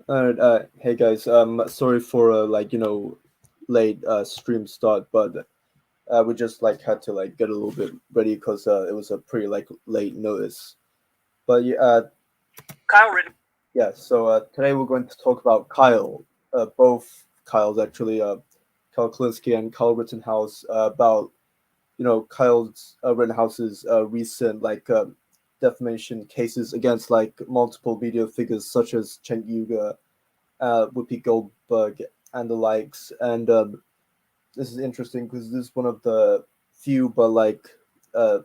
Hey guys, sorry for late stream start, but we just like had to like get a little bit ready because it was a pretty like late notice. But yeah, Kyle Ritten. yeah. So today we're going to talk about Kyle, both Kyles actually, Kyle Kulinski and Kyle Rittenhouse, about Kyle's Rittenhouse's recent defamation cases against like multiple media figures such as Chen Yuga, Whoopi Goldberg, and the likes. And this is interesting because this is one of the few but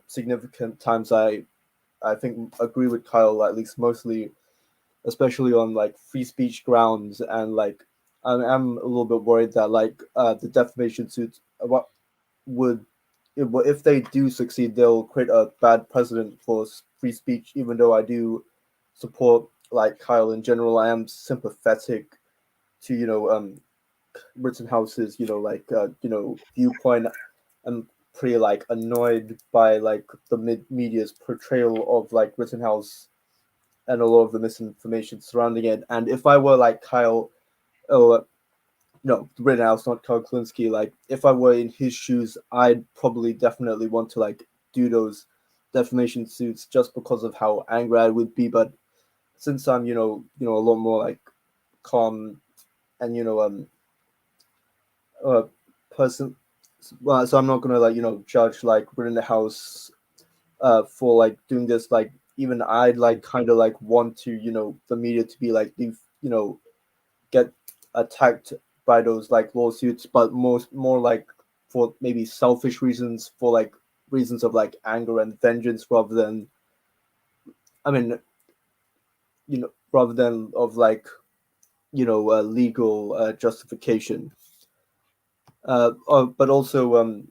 significant times I think agree with Kyle, at least mostly, especially on like free speech grounds. And like I'm a little bit worried that the defamation suits what would if they do succeed, they'll create a bad precedent for free speech. Even though I do support like Kyle in general, I am sympathetic to Rittenhouse's viewpoint. I'm pretty like annoyed by like the media's portrayal of like Rittenhouse and a lot of the misinformation surrounding it. And if I were like Kyle, oh no, Rittenhouse, not Kyle Kulinski, like if I were in his shoes, I'd probably definitely want to like do those defamation suits just because of how angry I would be. But since I'm a lot more like calm and uh person, well, so I'm not gonna judge like Rittenhouse for like doing this. Like even I'd like kind of like want to the media to be like get attacked by those like lawsuits, but more like for maybe selfish reasons, for like reasons of like anger and vengeance, rather than I mean rather than of like legal justification. But also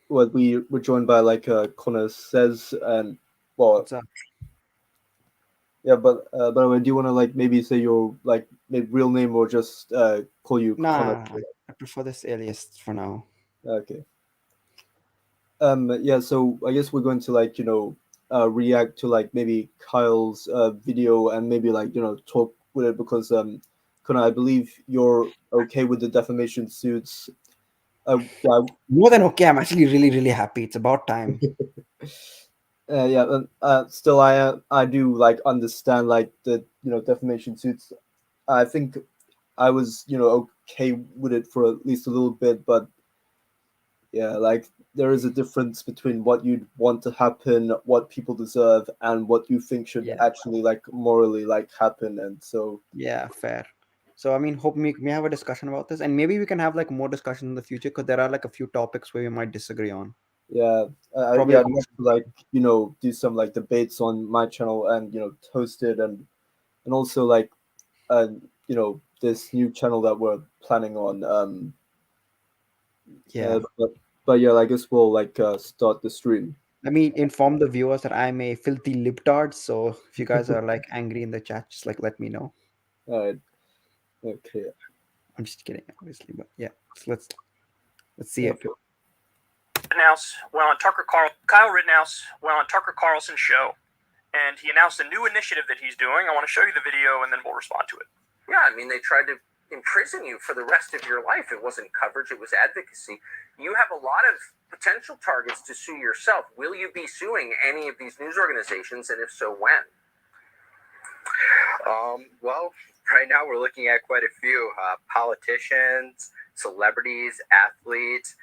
what we were joined by Connor says, and well, What's up? yeah, but do you want to like maybe say your like maybe real name or just call you Connor? Nah, I prefer this alias for now. Okay. Yeah, so I guess we're going to react to like maybe Kyle's video and maybe talk with it because Connor, I believe you're okay with the defamation suits. Yeah, More than okay. I'm actually really, really happy. It's about time. yeah. Still, I do like understand like the defamation suits. I think I was okay with it for at least a little bit, but yeah, like there is a difference between what you'd want to happen, what people deserve, and what you think should Yeah, actually like morally like happen. And so yeah, fair. So I mean, hope we may have a discussion about this, and maybe we can have like more discussion in the future because there are like a few topics where we might disagree on. yeah, Probably. yeah, I'd love to like do some like debates on my channel and toast it, and also like uh this new channel that we're planning on. Yeah. But yeah, I guess we'll start the stream. Let me inform the viewers that I'm a filthy libtard. So if you guys are like angry in the chat, just like let me know. All right. Okay. I'm just kidding, obviously, but yeah. So let's see it. Okay. Rittenhouse went on Kyle Rittenhouse went on Tucker Carlson's show, and he announced a new initiative that he's doing. I want to show you the video, and then we'll respond to it. Yeah, I mean, they tried to imprison you for the rest of your life. It wasn't coverage, it was advocacy. You have a lot of potential targets to sue yourself. Will you be suing any of these news organizations, and if so, when? Well, right now we're looking at quite a few politicians, celebrities, athletes.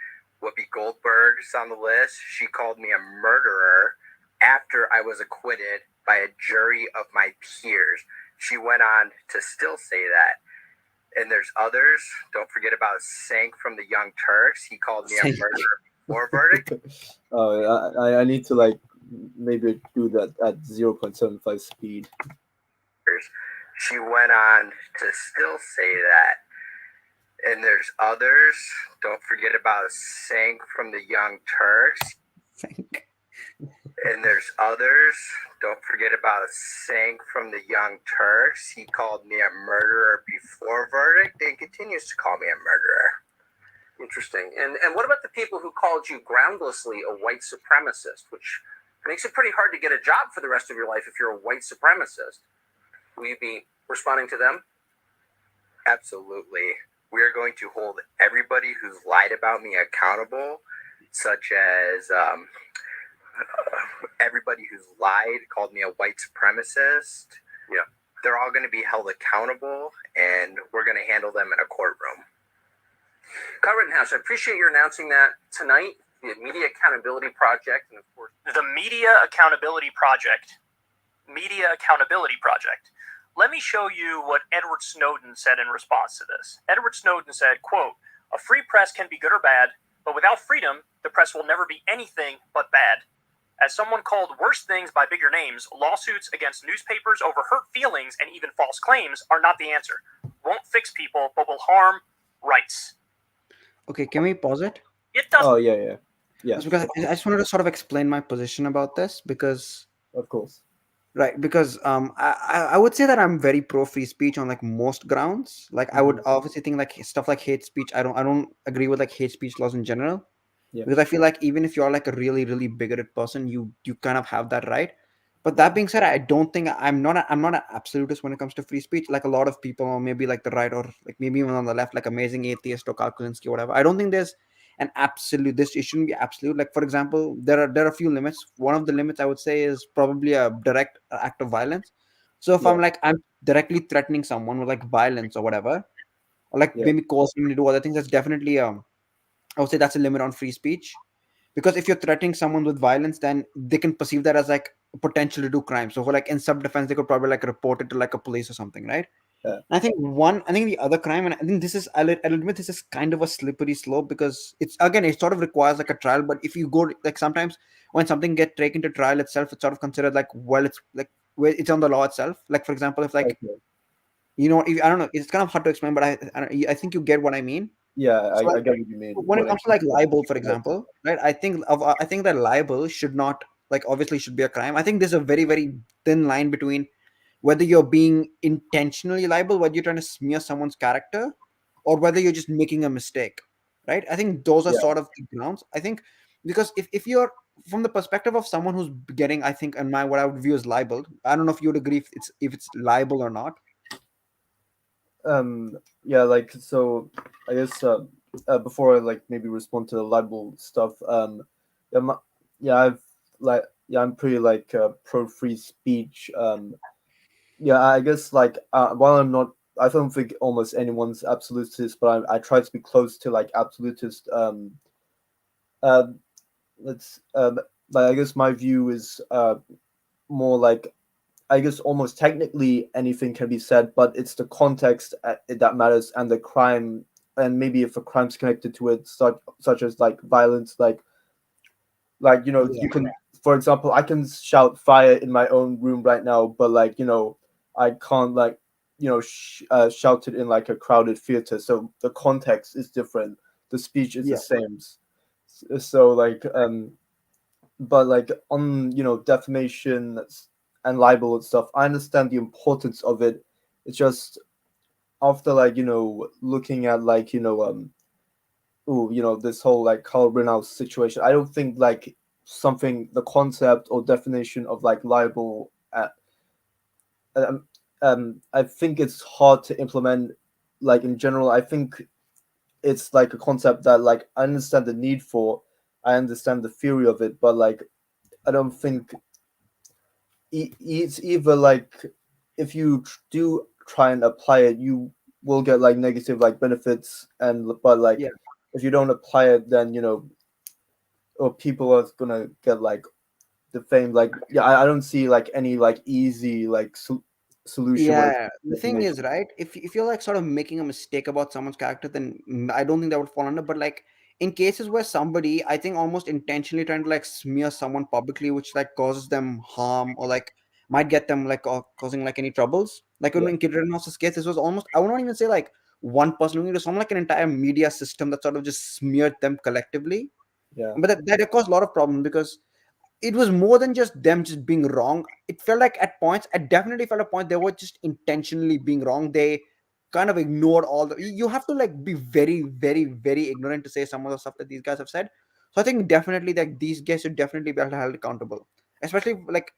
Whoopi Goldberg's on the list. She called me a murderer after I was acquitted by a jury of my peers. She went on to still say that. And there's others. Don't forget about Sank from the Young Turks. He called me a murderer before verdict. I need to like maybe do that at 0.75 speed. She went on to still say that. And there's others. Don't forget about Sank from the Young Turks. Thank. And there's others. Don't forget about Sank from the Young Turks. He called me a murderer before verdict and continues to call me a murderer. Interesting. And what about the people who called you groundlessly a white supremacist, which makes it pretty hard to get a job for the rest of your life if you're a white supremacist? Will you be responding to them? Absolutely. We are going to hold everybody who's lied about me accountable, such as everybody who's lied, called me a white supremacist. Yeah. They're all going to be held accountable, and we're going to handle them in a courtroom. Kyle Rittenhouse, I appreciate you announcing that tonight. The Media Accountability Project, and of course, The Media Accountability Project. Media Accountability Project. Let me show you what Edward Snowden said in response to this. Edward Snowden said, quote, "A free press can be good or bad, but without freedom, the press will never be anything but bad. As someone called worse things by bigger names, lawsuits against newspapers over hurt feelings and even false claims are not the answer. Won't fix people, but will harm rights." Okay, can we pause it? It doesn't. Oh yeah. That's because I just wanted to sort of explain my position about this because Of course. right, because I would say that I'm very pro free speech on like most grounds. Like I would obviously think like stuff like hate speech. I don't agree with like hate speech laws in general. Yeah. Because I feel like even if you're like a really really bigoted person, you kind of have that right. But that being said, I don't think I'm not an absolutist when it comes to free speech. Like a lot of people, or maybe like the right, or like maybe even on the left, like Amazing Atheist or Kulinski or whatever. I don't think there's an absolute. This it shouldn't be absolute. Like for example, there are a few limits. One of the limits I would say is probably a direct act of violence. So if I'm directly threatening someone with like violence or whatever, or like maybe causing me to do other things, that's definitely I would say that's a limit on free speech. Because if you're threatening someone with violence, then they can perceive that as like a potential to do crime. So for like in self-defense, they could probably like report it to like a police or something, right? Yeah. And I think the other crime, and I think this is, I'll admit this is kind of a slippery slope because it sort of requires like a trial. But if you go like sometimes when something get taken to trial itself, it's sort of considered like, well, it's like where it's on the law itself. Like for example, if like I don't know, it's kind of hard to explain, but I think you get what I mean. Yeah, So I like, get what you mean. when it comes to like libel, for example, right? I think that libel should not like obviously should be a crime. I think there's a very very thin line between whether you're being intentionally liable, whether you're trying to smear someone's character, or whether you're just making a mistake, right? I think those are sort of the grounds. I think because if you're from the perspective of someone who's getting, I think, and my what I would view as libeled, I don't know if you would agree if it's libel or not. Yeah, like so I guess before I like maybe respond to the libel stuff, yeah, I've like I'm pretty like pro free speech. Yeah, I guess like while I don't think almost anyone's absolutist, but I try to be close to like absolutist. Um, let's like I guess my view is more like I guess almost technically anything can be said, but it's the context that matters and the crime, and maybe if a crime's connected to it, such as like violence, you can, for example, I can shout fire in my own room right now, but like I can't like shout it in like a crowded theater. So the context is different. The speech is the same. So like but like on defamation and libel and stuff, I understand the importance of it. It's just after like looking at like this whole like Carl Rittenhouse situation, I don't think like the concept or definition of like libel I think it's hard to implement like in general. I think it's like a concept that like I understand the need for, I understand the theory of it, but like I don't think it's either like if you do try and apply it, you will get like negative like benefits, and but like if you don't apply it, then or people are gonna get like defamed. Like I don't see like any like easy like solution. Yeah, the thing is, right? If you're like sort of making a mistake about someone's character, then I don't think that would fall under. But like in cases where somebody, I think, almost intentionally trying to like smear someone publicly, which like causes them harm or like might get them like causing like any troubles. Like in Kid Rittenhouse's case, this was almost, I would not even say like one person doing it. It was almost like an entire media system that sort of just smeared them collectively. Yeah. But that caused a lot of problems because it was more than just them just being wrong. It felt like at points, I definitely felt a point they were just intentionally being wrong. They kind of ignored all the, you have to like be very very very ignorant to say some of the stuff that these guys have said. So I think definitely that these guys should definitely be held accountable, especially like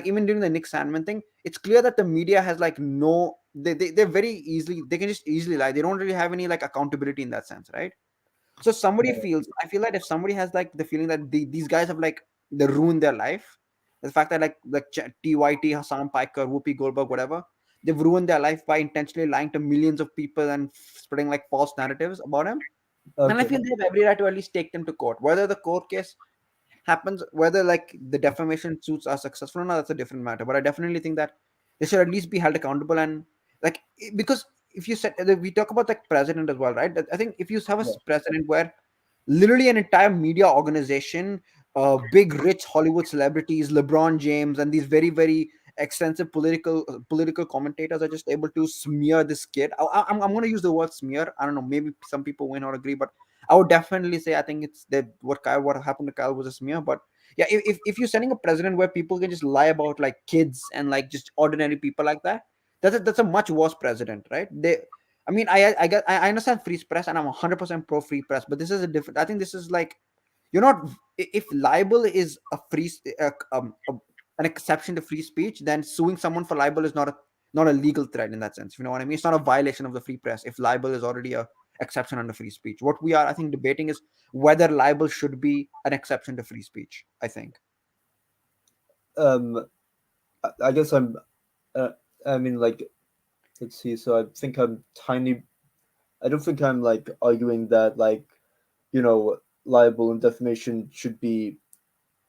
even during the Nick Sandman thing. It's clear that the media has like no they're very easily, they can just easily lie. They don't really have any like accountability in that sense, right? So somebody feels, I feel that if somebody has like the feeling that these guys have like they ruined their life, the fact that TYT, Hassan Piker, Whoopi Goldberg, whatever, they've ruined their life by intentionally lying to millions of people and spreading like false narratives about him, then I Okay. feel they have every right to at least take them to court. Whether the court case happens, whether like the defamation suits are successful or not, that's a different matter. But I definitely think that they should at least be held accountable. And like because if you said, we talk about like president as well, right? I think if you have a Yeah. president where literally an entire media organization, big rich Hollywood celebrities, LeBron James, and these very very extensive political commentators are just able to smear this kid. I'm going to use the word smear. I don't know, maybe some people may not agree, but I would definitely say I think it's that what happened to Kyle was a smear. But yeah, if you're sending a president where people can just lie about like kids and like just ordinary people like that, that's a much worse president, right? I mean, I understand free press, and I'm 100% pro free press, but this is a different. I think this is like you're not. If libel is a an exception to free speech, then suing someone for libel is not a legal threat in that sense. You know what I mean? It's not a violation of the free press if libel is already a exception under free speech. What we are, I think, debating is whether libel should be an exception to free speech. I think. Um, I guess Uh, I mean, like, let's see. So I think I'm tiny. I don't think I'm like arguing that like, libel and defamation should be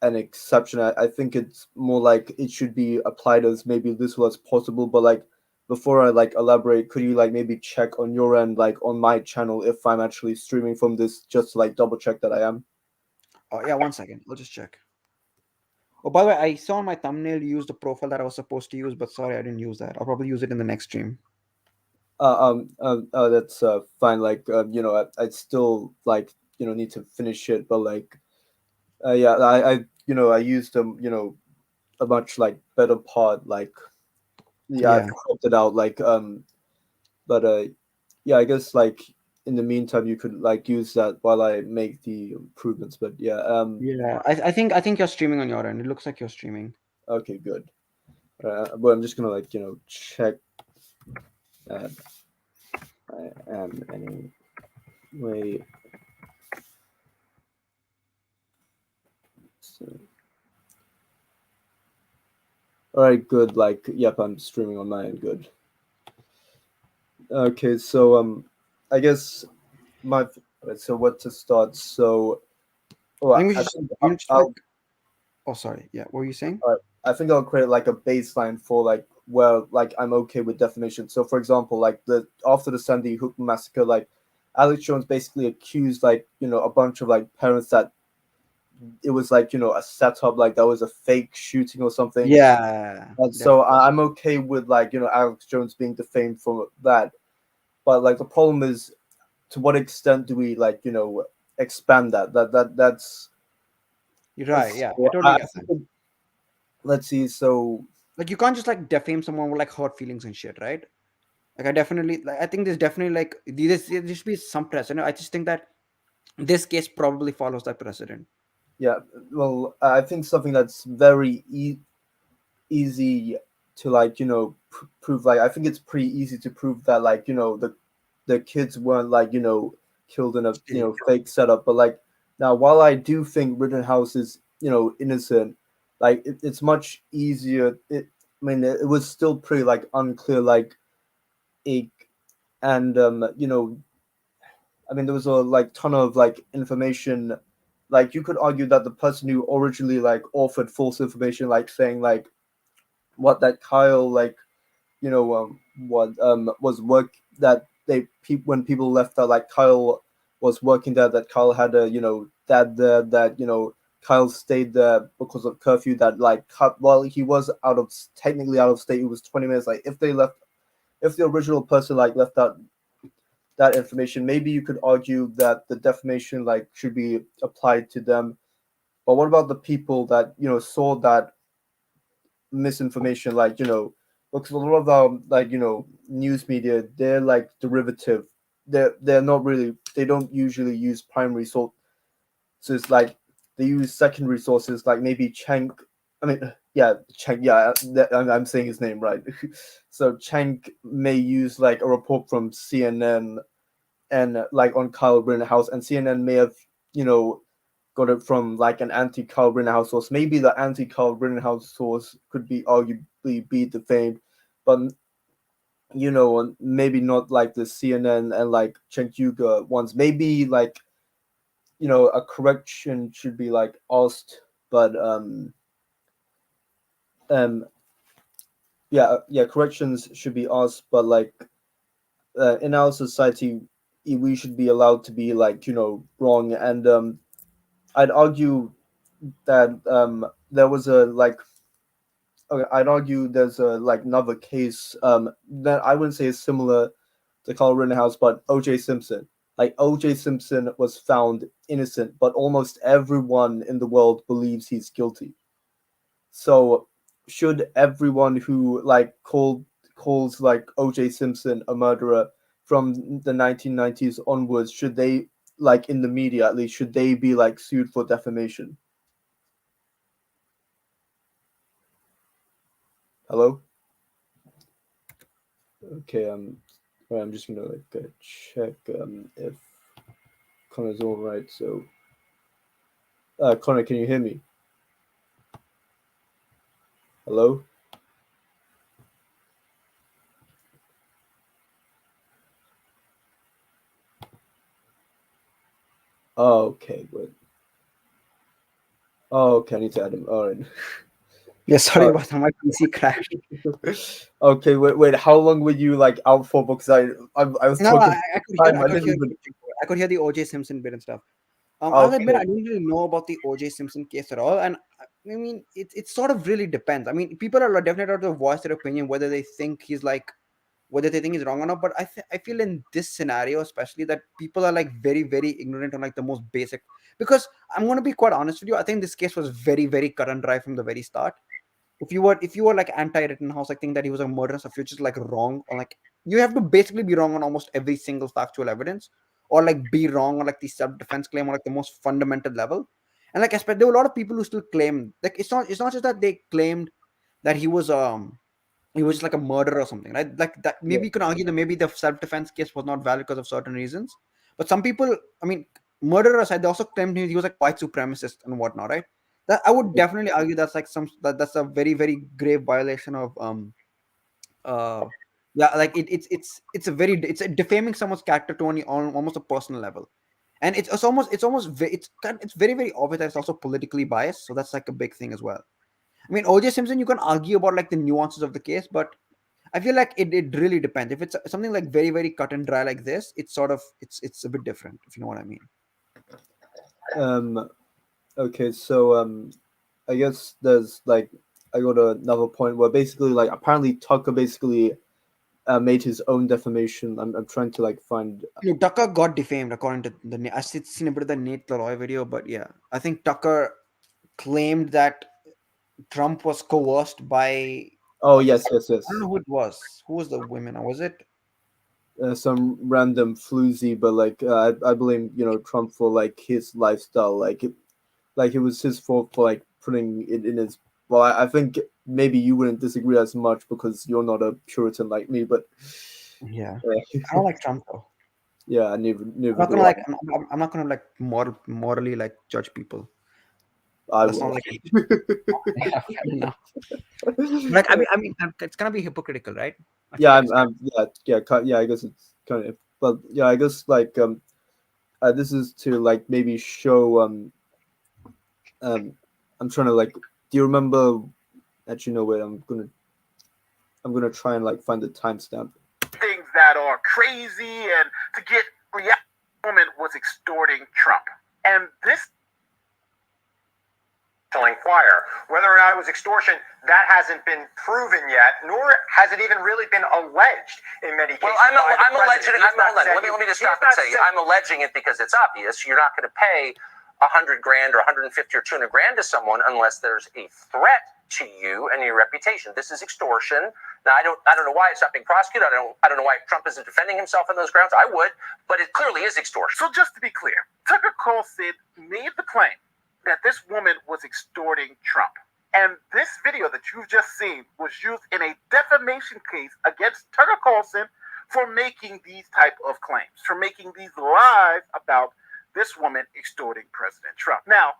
an exception. I think it's more like it should be applied as maybe little as possible. But like, before I like elaborate, could you like maybe check on your end, like on my channel, if I'm actually streaming from this, just to like double check that I am. Oh yeah, 1 second. I'll just check. Oh, by the way, I saw on my thumbnail you used the profile that I was supposed to use, but sorry, I didn't use that. I'll probably use it in the next stream. That's fine. Like, I'd still like need to finish it, but like, yeah, I used a much like better part. Like, yeah, I've Yeah. cropped it out. Like, but yeah, I guess like in the meantime, you could like use that while I make the improvements. But yeah, Yeah, I think you're streaming on your end. It looks like you're streaming. okay, good. But I'm just gonna like check that I am anyway. So, all right, good. Like, yep, I'm streaming on my end. Good. Okay, so I guess my so what to start? So, I think we I should. think You just like. I'll Oh, sorry. Yeah. What were you saying? I think I'll create like a baseline for like where like I'm okay with defamation. So, for example, like the after the Sandy Hook massacre, like Alex Jones basically accused like a bunch of like parents that it was like a setup, like that was a fake shooting or something. Yeah. And so Definitely. I'm okay with like Alex Jones being defamed for that. But like the problem is, to what extent do we like expand that? You're right. Yeah. I So totally get that. let's see. So Like you can't just like defame someone with like hurt feelings and shit, right? Like I definitely, like, I think there's definitely like there should be some precedent. I just think that this case probably follows that precedent. yeah, well, I think something that's very easy to like prove. Like I think it's pretty easy to prove that like the kids weren't like killed in a Staged. fake setup. But like now, while I do think Rittenhouse is innocent, like it's much easier. I mean, it was still pretty like unclear. Like it and I mean, there was a like ton of like information. Like you could argue that the person who originally like offered false information, like saying like what that Kyle like what was work that when people left that like Kyle was working there, that Kyle had a dad there, that Kyle stayed there because of curfew, that like cut while he was technically out of state, it was 20 minutes. Like if the original person like left out that information, maybe you could argue that the defamation like should be applied to them. But what about the people that saw that misinformation, like because a lot of like news media, they're like derivative, they're not really, they don't usually use primary sources, like they use secondary sources, like maybe Cheng, I mean yeah, Cheng, yeah, I'm saying his name right. So Cheng may use like a report from CNN and like on Kyle Rittenhouse, and CNN may have, you know, got it from like an anti-Kyle Rittenhouse source. Maybe the anti-Kyle Rittenhouse source could be arguably be defamed, but you know, maybe not like the CNN and like Chen Yuge ones. Maybe like, you know, a correction should be like asked, but um yeah, corrections should be asked, but like in our society we should be allowed to be like, you know, wrong. And I'd argue that there was a like, okay, I'd argue there's a like another case that I wouldn't say is similar to Carl Rittenhouse, but OJ Simpson. Like OJ Simpson was found innocent, but almost everyone in the world believes he's guilty. So should everyone who like calls like OJ Simpson a murderer from the 1990s onwards, should they, like in the media at least, should they be like sued for defamation? Hello? Okay, I'm just gonna like check if Connor's all right. So, Connor, can you hear me? Hello? Oh, okay, wait. Oh, okay, I need to add him. All right. Yeah, sorry about that. My PC crashed. Okay, wait. How long were you like out for? Because I was No, talking I could time. hear, I didn't even. I could hear the OJ Simpson bit and stuff. I'll admit Okay. I didn't really know about the OJ Simpson case at all, and I mean it sort of really depends. I mean, people are definitely allowed to voice their opinion whether they think he's like whether they think he's wrong or not. But I feel in this scenario, especially, that people are like very very ignorant on like the most basic. Because I'm going to be quite honest with you, I think this case was very very cut and dry from the very start. If you were like anti-Rittenhouse, I think that he was a murderer, so if you're just like wrong, or like you have to basically be wrong on almost every single factual evidence, or like be wrong on like the self-defense claim on like the most fundamental level. And like especially there were a lot of people who still claim, like, it's not just that they claimed that he was just like a murderer or something, right? Like that, Yeah. maybe you can argue that maybe the self-defense case was not valid because of certain reasons. But some people, I mean, murderer aside, they also claimed he was like white supremacist and whatnot, right? That I would definitely argue that's like that's a very very grave violation of uh yeah, like it's a very it's a defaming someone's character to on almost a personal level. And it's very very obvious that it's also politically biased, so that's like a big thing as well. I mean, OJ Simpson, you can argue about like the nuances of the case, but I feel like it really depends. If it's something like very very cut and dry like this, it's sort of it's a bit different, if you know what I mean. Um. Okay. So I guess there's like I got another point where basically like apparently Tucker basically made his own defamation. I'm trying to like find. Tucker got defamed according to I seen a bit of the Nate Leroy video, but yeah, I think Tucker claimed that Trump was coerced by Oh I yes, yes, don't yes. know who it was. Who was the women? Was it? Some random floozy, but like I blame, you know, Trump for like his lifestyle. Like it was his fault for like putting it in his. Well, I think maybe you wouldn't disagree as much because you're not a Puritan like me, but Yeah, uh, I don't like Trump though. yeah, I'm neither not gonna do I. like. I'm not gonna like morally like judge people. I That's not will. like. Yeah, fair enough. Like I mean, it's gonna be hypocritical, right? I feel Yeah, like it's gonna. yeah. I guess it's kind of, but yeah, I guess like this is to like maybe show um, I'm trying to like. Do you remember? Actually, no. Wait, I'm gonna try and like find the timestamp. Things that are crazy and to get reaction. Woman was extorting Trump, and this inquire whether or not it was extortion. That hasn't been proven yet, nor has it even really been alleged in many cases. Well, I'm alleging. Let me just stop and say I'm alleging it because it's obvious. You're not going to pay $100,000 or 150 or 200 grand to someone unless there's a threat to you and your reputation. This is extortion. Now, I don't know why it's not being prosecuted. I don't know why Trump isn't defending himself on those grounds. I would, but it clearly is extortion. So just to be clear, Tucker Carlson made the claim that this woman was extorting Trump. And this video that you've just seen was used in a defamation case against Tucker Carlson for making these type of claims, for making these lies about this woman extorting President Trump. Now,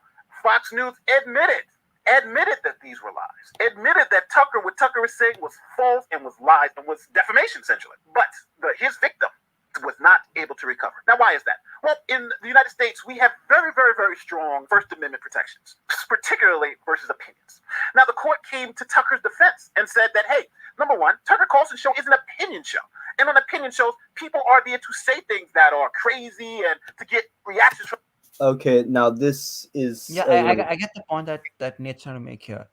Fox News admitted that these were lies, admitted that what Tucker was saying was false and was lies and was defamation essentially. But his victim was not able to recover. Now, why is that? Well, in the United States, we have very, very, very strong First Amendment protections, particularly versus opinions. Now, the court came to Tucker's defense and said that, hey, number one, Tucker Carlson's show is an opinion show. And on opinion shows, people are there to say things that are crazy and to get reactions from. Okay, now this is Yeah, I get the point that Nate's trying to make here.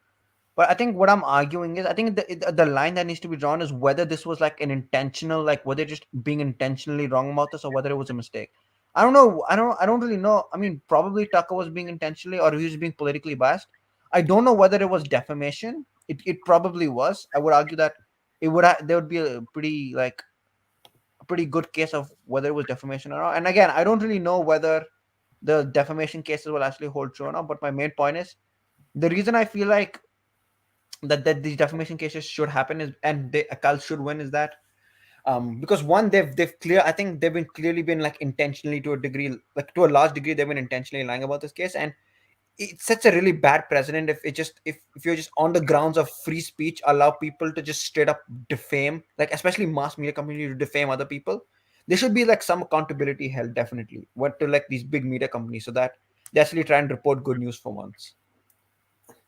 But I think what I'm arguing is, I think the line that needs to be drawn is whether this was like an intentional, like whether just being intentionally wrong about this or whether it was a mistake. I don't know. I don't really know. I mean, probably Tucker was being intentionally or he was being politically biased. I don't know whether it was defamation. It probably was. I would argue that there would be a pretty good case of whether it was defamation or not. And again, I don't really know whether the defamation cases will actually hold true or not. But my main point is the reason I feel like that these defamation cases should happen is and a cult should win is that because one I think they've been clearly been like intentionally to a degree, like to a large degree they've been intentionally lying about this case, and it sets a really bad precedent if you're just on the grounds of free speech allow people to just straight up defame, like especially mass media companies to defame other people. There should be like some accountability held definitely what to like these big media companies so that they actually try and report good news for once.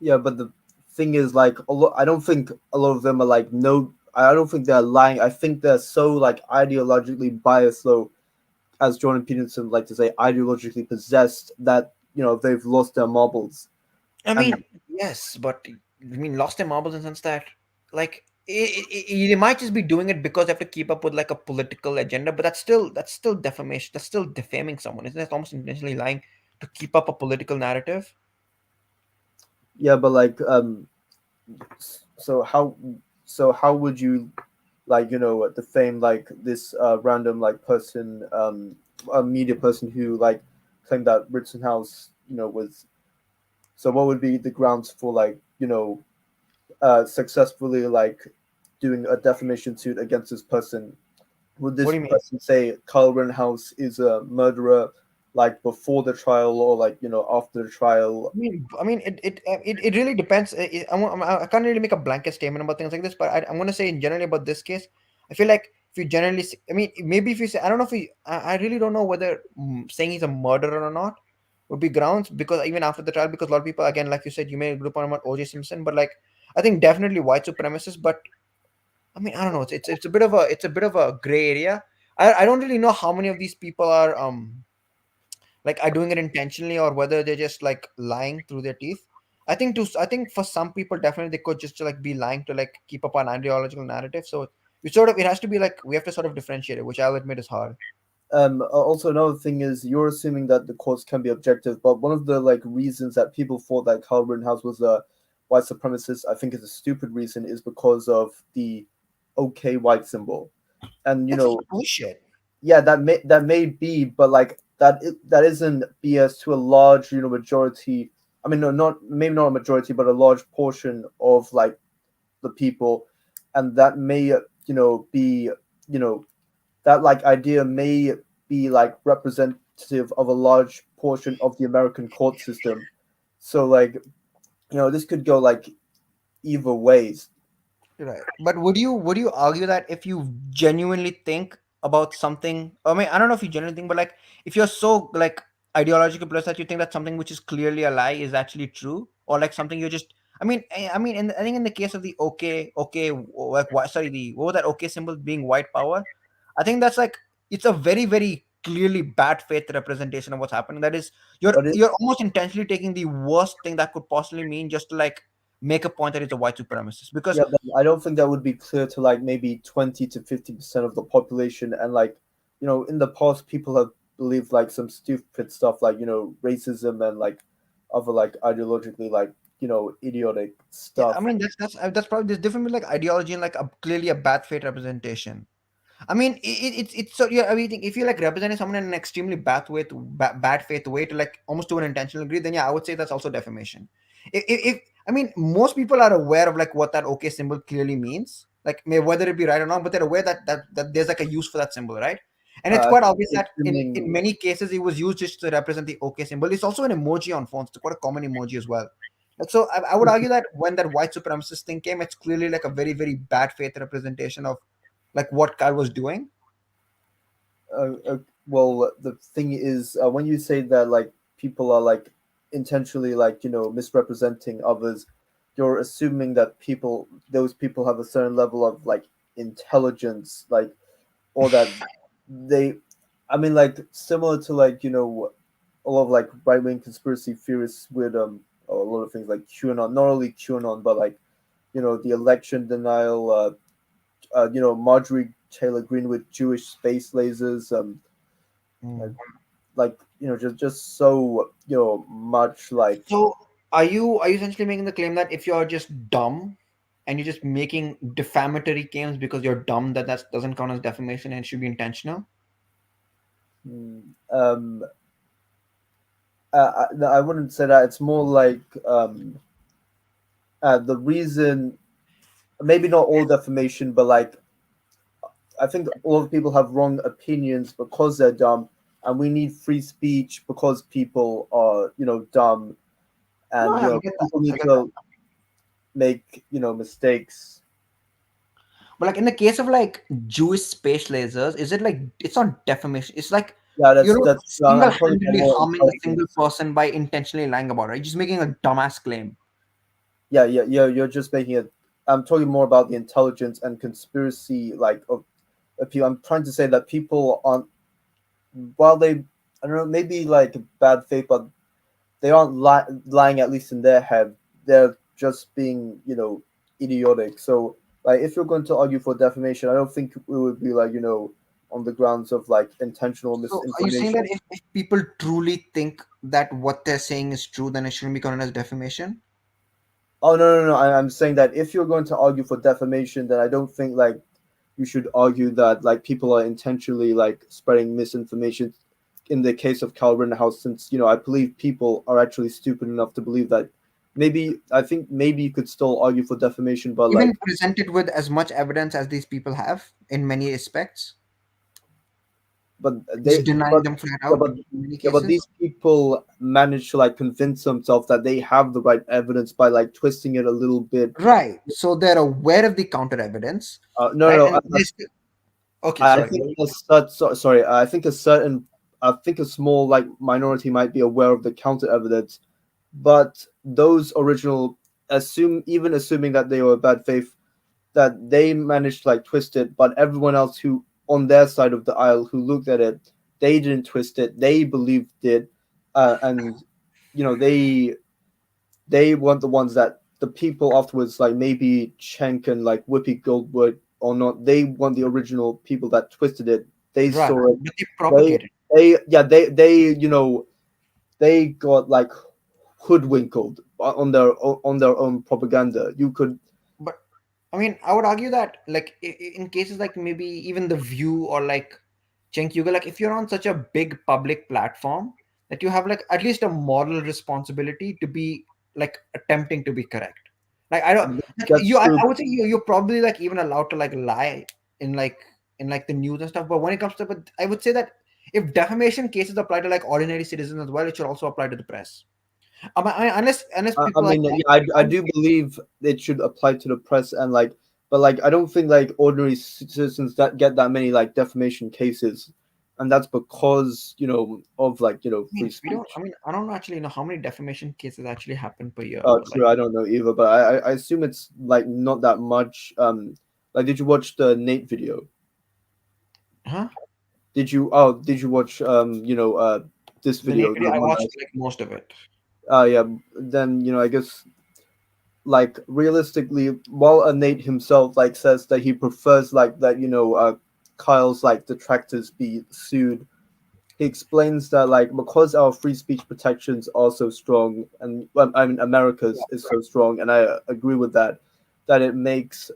Yeah, but the thing is, like, I don't think a lot of them are like no. I don't think they're lying. I think they're so like ideologically biased, though, as Jordan Peterson like to say, ideologically possessed that they've lost their marbles. I mean, yes, but I mean, lost their marbles in the sense that, like, they might just be doing it because they have to keep up with like a political agenda, but that's still defamation. That's still defaming someone, isn't it? Almost intentionally lying to keep up a political narrative. Yeah, but like, so how would you like defame like this random like person, a media person who like claimed that Rittenhouse was. So what would be the grounds for like successfully like doing a defamation suit against this person? Would this What do you mean? person say Kyle Rittenhouse is a murderer like before the trial or like after the trial? I mean, it really depends. I can't really make a blanket statement about things like this, but I'm going to say generally about this case. I feel like if you generally, I mean, maybe if you say, I don't know if I really don't know whether saying he's a murderer or not would be grounds because even after the trial, because a lot of people, again, like you said, you made a group on about O.J. Simpson, but like I think definitely white supremacists. But I mean, I don't know. It's a bit of a gray area. I don't really know how many of these people are like are doing it intentionally or whether they're just like lying through their teeth. I think for some people definitely they could just like be lying to like keep up an ideological narrative. So it has to be like we have to sort of differentiate it, which I'll admit is hard. Also, another thing is you're assuming that the courts can be objective, but one of the like reasons that people thought that Kyle Rittenhouse was a white supremacist, I think, is a stupid reason, is because of the OK white symbol, and That's bullshit. yeah, that may be, but like that isn't BS to a large majority. I mean, no, not maybe not a majority, but a large portion of like the people, and that may be that like idea may be like representative of a large portion of the American court system. So like this could go like either ways. Right. But would you argue that if you genuinely think about something, I mean, I don't know if you genuinely think, but like if you're so like ideological plus that you think that something which is clearly a lie is actually true, or like something you're just I mean, I think in the case of the like sorry, the what was that OK symbol being white power, I think that's like it's a very very clearly bad faith representation of what's happening. That is, But it, you're almost intentionally taking the worst thing that could possibly mean just to like make a point that it's a white supremacist because yeah, but I don't think that would be clear to like maybe 20 to 50% of the population. And like in the past, people have believed like some stupid stuff like racism and like other like ideologically like idiotic yeah, stuff. I mean that's probably there's different with like ideology and like clearly a bad faith representation. I mean, it's so yeah. I mean, if you like representing someone in an extremely bad faith way to like almost to an intentional degree, then yeah, I would say that's also defamation. If I mean, most people are aware of like what that OK symbol clearly means, like whether it be right or not, but they're aware that there's like a use for that symbol, right? And it's I quite think obvious that in assuming many cases it was used just to represent the OK symbol. It's also an emoji on phones. It's quite a common emoji as well. Like, so I would argue that when that white supremacist thing came, it's clearly like a very, very bad faith representation of like what Kyle was doing. well, the thing is, when you say that like people are like intentionally like misrepresenting others, you're assuming that those people have a certain level of like intelligence, like, or that they, I mean, like similar to like a lot of like right wing conspiracy theorists with a lot of things like QAnon, not only QAnon, but like the election denial, Marjorie Taylor Greene with Jewish space lasers, Mm. like just so much like. So are you essentially making the claim that if you're just dumb and you're just making defamatory claims because you're dumb, that doesn't count as defamation and it should be intentional? mm, um no, I wouldn't say that. It's more like the reason, maybe not all defamation, but like I think a lot of people have wrong opinions because they're dumb, and we need free speech because people are dumb, No, and I get that. people I need get that. to make mistakes. But like in the case of like Jewish space lasers, is it like it's not defamation? It's like Yeah, you're not that's I'm talking about single-handedly more harming a single intelligence. person by intentionally lying about it. You're just making a dumbass claim. Yeah, you're just making it. I'm talking more about the intelligence and conspiracy, like of people. I'm trying to say that people aren't, while they, I don't know, maybe like bad faith, but they aren't lying, at least in their head. They're just being idiotic. So like if you're going to argue for defamation, I don't think it would be like on the grounds of like intentional So are you saying that misinformation. if people truly think that what they're saying is true, then it shouldn't be counted as defamation? Oh no! I'm saying that if you're going to argue for defamation, then I don't think like you should argue that like people are intentionally like spreading misinformation. In the case of Kyle Rittenhouse, since I believe people are actually stupid enough to believe that. Maybe I think maybe you could still argue for defamation, but Even like, presented with as much evidence as these people have in many respects, but just they, denying but them flat yeah, out but in many yeah, but cases. these people manage to like convince themselves that they have the right evidence by like twisting it a little bit. Right. So they're aware of the counter evidence, No, right? no, And they still, okay, I sorry. think sorry. I think I think a small like minority might be aware of the counter evidence, but those original, assuming that they were bad faith, that they managed to like twist it, but everyone else who on their side of the aisle who looked at it, they didn't twist it. They believed it, and you know they weren't the ones that the people afterwards, like maybe Schenk and like Whoopi Goldberg or not, they weren't the original people that twisted it. They Right. saw it. But they They propagated. they got like hoodwinked on their own propaganda. You could But I mean, I would argue that like in cases like maybe even the View or like Cenk Uygur, like if you're on such a big public platform that you have like at least a moral responsibility to be like attempting to be correct. Like I don't like that's you. I, true. I would say you're probably like even allowed to like lie in like the news and stuff. But when it comes to, but I would say that if defamation cases apply to like ordinary citizens as well, it should also apply to the press. Unless I people like mean, yeah, I do believe it should apply to the press and like, but like, I don't think like ordinary citizens that get that many like defamation cases, and that's because of like I free mean, we don't. I speech. mean, I don't actually know how many defamation cases actually happen per year, Oh, but like, true. I don't know either, but I assume it's like not that much. Like, did you watch the Nate video? huh? Did you watch this The Nate video? video, The I one watched like most of it. yeah. Then I guess like realistically, while Nate himself like says that he prefers like that Kyle's like detractors be sued. He explains that like because our free speech protections are so strong, and well, I mean America's is so strong, and I agree with that. That it makes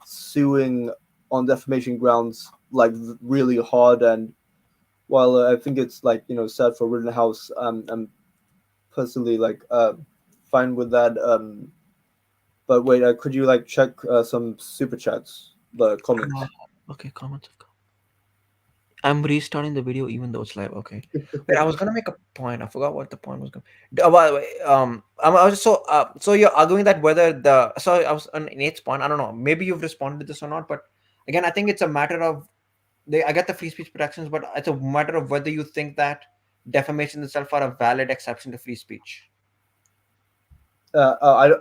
suing on defamation grounds like really hard, and while I think it's like sad for Rittenhouse, I'm personally like fine with that. But wait, could you like check some super chats, the comments? Okay, comments have come. I'm restarting the video even though it's live. Okay. Wait, I was gonna make a point. I forgot what the point was going. By the way, I was so you're arguing that whether the so I was on Nate's point. I don't know. Maybe you've responded to this or not, but again, I think it's a matter of I get the free speech protections, but it's a matter of whether you think that defamation itself are a valid exception to free speech. I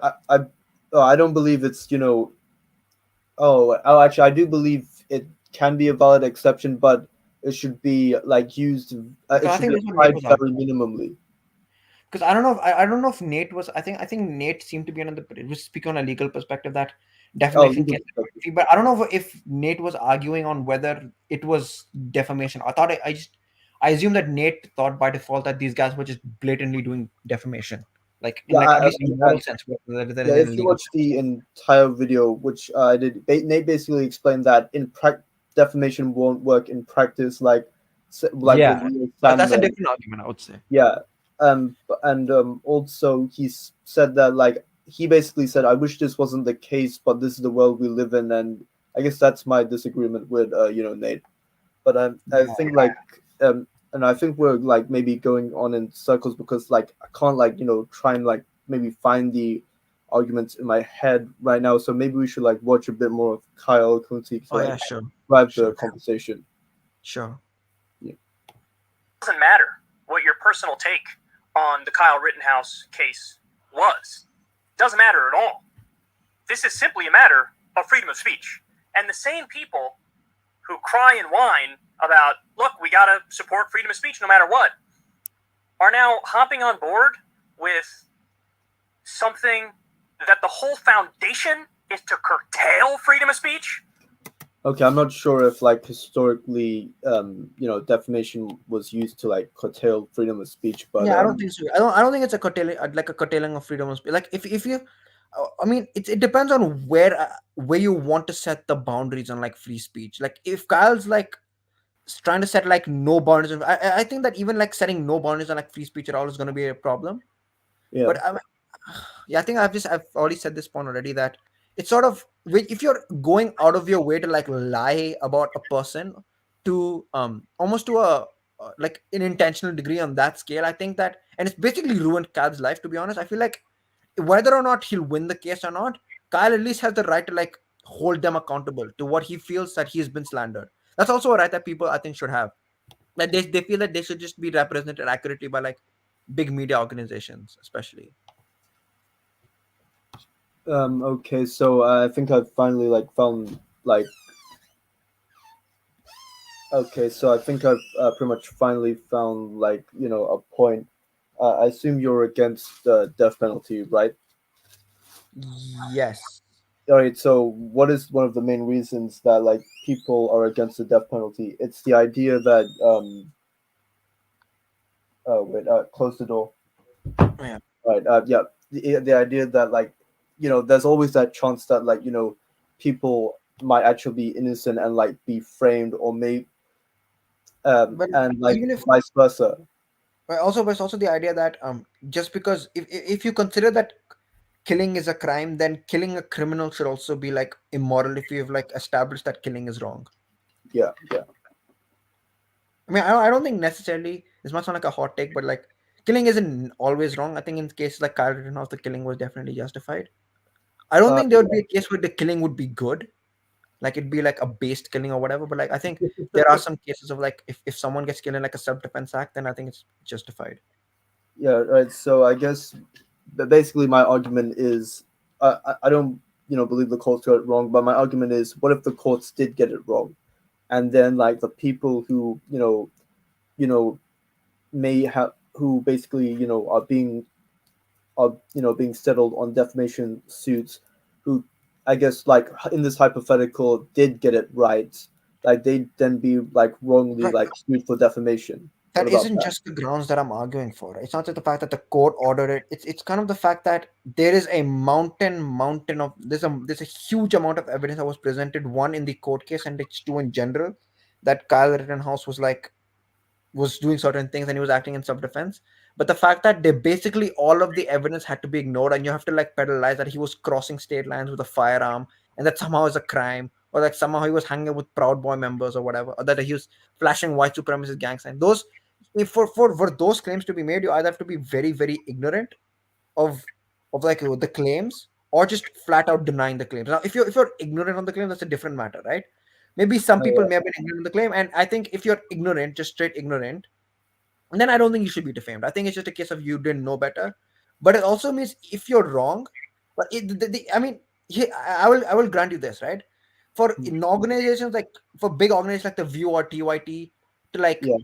don't believe it's actually I do believe it can be a valid exception, but it should be like used. It I should think be this is what Nate applied was very arguing. minimally. Because I don't know if I don't know if Nate was. I think Nate seemed to be on the. It was speaking on a legal perspective that Oh, defamation legal can be perspective. free, but I don't know if Nate was arguing on whether it was defamation. I thought I assumed that Nate thought by default that these guys were just blatantly doing defamation, like in Yeah, like at least in moral and sense, rather than yeah. in a If you legal watch the entire video, which I did, Nate basically explained that defamation won't work in practice, like with Yeah, real that's a slandering. different argument, I would say. Yeah, and also said that like he basically said, "I wish this wasn't the case, but this is the world we live in," and I guess that's my disagreement with Nate. But I Yeah, think like and I think we're like maybe going on in circles because like I can't like try and like maybe find the arguments in my head right now. So maybe we should like watch a bit more of Kyle Kulinski to oh like yeah, sure, drive the sure, conversation. sure. Yeah. Doesn't matter what your personal take on the Kyle Rittenhouse case was. Doesn't matter at all. This is simply a matter of freedom of speech. And the same people who cry and whine about, look, we got to support freedom of speech no matter what, are now hopping on board with something that the whole foundation is to curtail freedom of speech. Okay, I'm not sure if like historically, defamation was used to like curtail freedom of speech, but Yeah, I don't think so. I don't think it's a curtailing of freedom of speech. Like if you, I mean, it depends on where you want to set the boundaries on like free speech. Like if Kyle's like trying to set like no boundaries, I think that even like setting no boundaries on like free speech at all is going to be a problem. yeah, But yeah, I think I've already said this point already that it's sort of if you're going out of your way to like lie about a person to almost to a like an intentional degree on that scale, I think that, and it's basically ruined Cal's life, to be honest. I feel like whether or not he'll win the case or not, Kyle at least has the right to like hold them accountable to what he feels that he's been slandered. That's also a right that people I think should have. Like they feel that they should just be represented accurately by like big media organizations, especially. Okay, so I think I've finally like found like okay, so I think I've pretty much finally found like a point. I assume you're against the death penalty, right? Yes. All right. So what is one of the main reasons that like people are against the death penalty? It's the idea that oh wait, close the door. Yeah. Right. Yeah. The idea that like there's always that chance that like people might actually be innocent and like be framed or may But and like even if vice versa. but also the idea that just because if you consider that killing is a crime, then killing a criminal should also be like immoral if you've like established that killing is wrong. Yeah. Yeah. I mean, I don't think necessarily this might sound like a hot take, but like killing isn't always wrong. I think in cases like Kyle Rittenhouse, the killing was definitely justified. I don't think there would be a case where the killing would be good, like it'd be like a based killing or whatever. But like I think there are some cases of like if someone gets killed in like a self-defense act, then I think it's justified. Yeah, right. So I guess basically my argument is I don't believe the courts got it wrong, but my argument is what if the courts did get it wrong, and then like the people who you know may have who basically are being settled on defamation suits, who I guess like in this hypothetical did get it right, like they'd then be like wrongly Right. like sued for defamation. What That about isn't that? just the grounds that I'm arguing for. It's not just the fact that the court ordered it. It's kind of the fact that there is a mountain of there's a huge amount of evidence that was presented, one in the court case and it's two in general, that Kyle Rittenhouse was like was doing certain things and he was acting in self-defense. But the fact that they basically all of the evidence had to be ignored, and you have to like peddle lies that he was crossing state lines with a firearm, and that somehow is a crime, or like somehow he was hanging out with Proud Boy members or whatever, or that he was flashing white supremacist gang signs. Those, if for those claims to be made, you either have to be very very ignorant of like the claims, or just flat out denying the claims. Now, if you're ignorant on the claim, that's a different matter, right? Maybe some people may have been ignorant on the claim, and I think if you're ignorant, just straight ignorant, then I don't think you should be defamed. I think it's just a case of you didn't know better. But it also means if you're wrong, but I mean, I will grant you this, right? For in organizations like for big organizations like the View or TYT to like Yeah.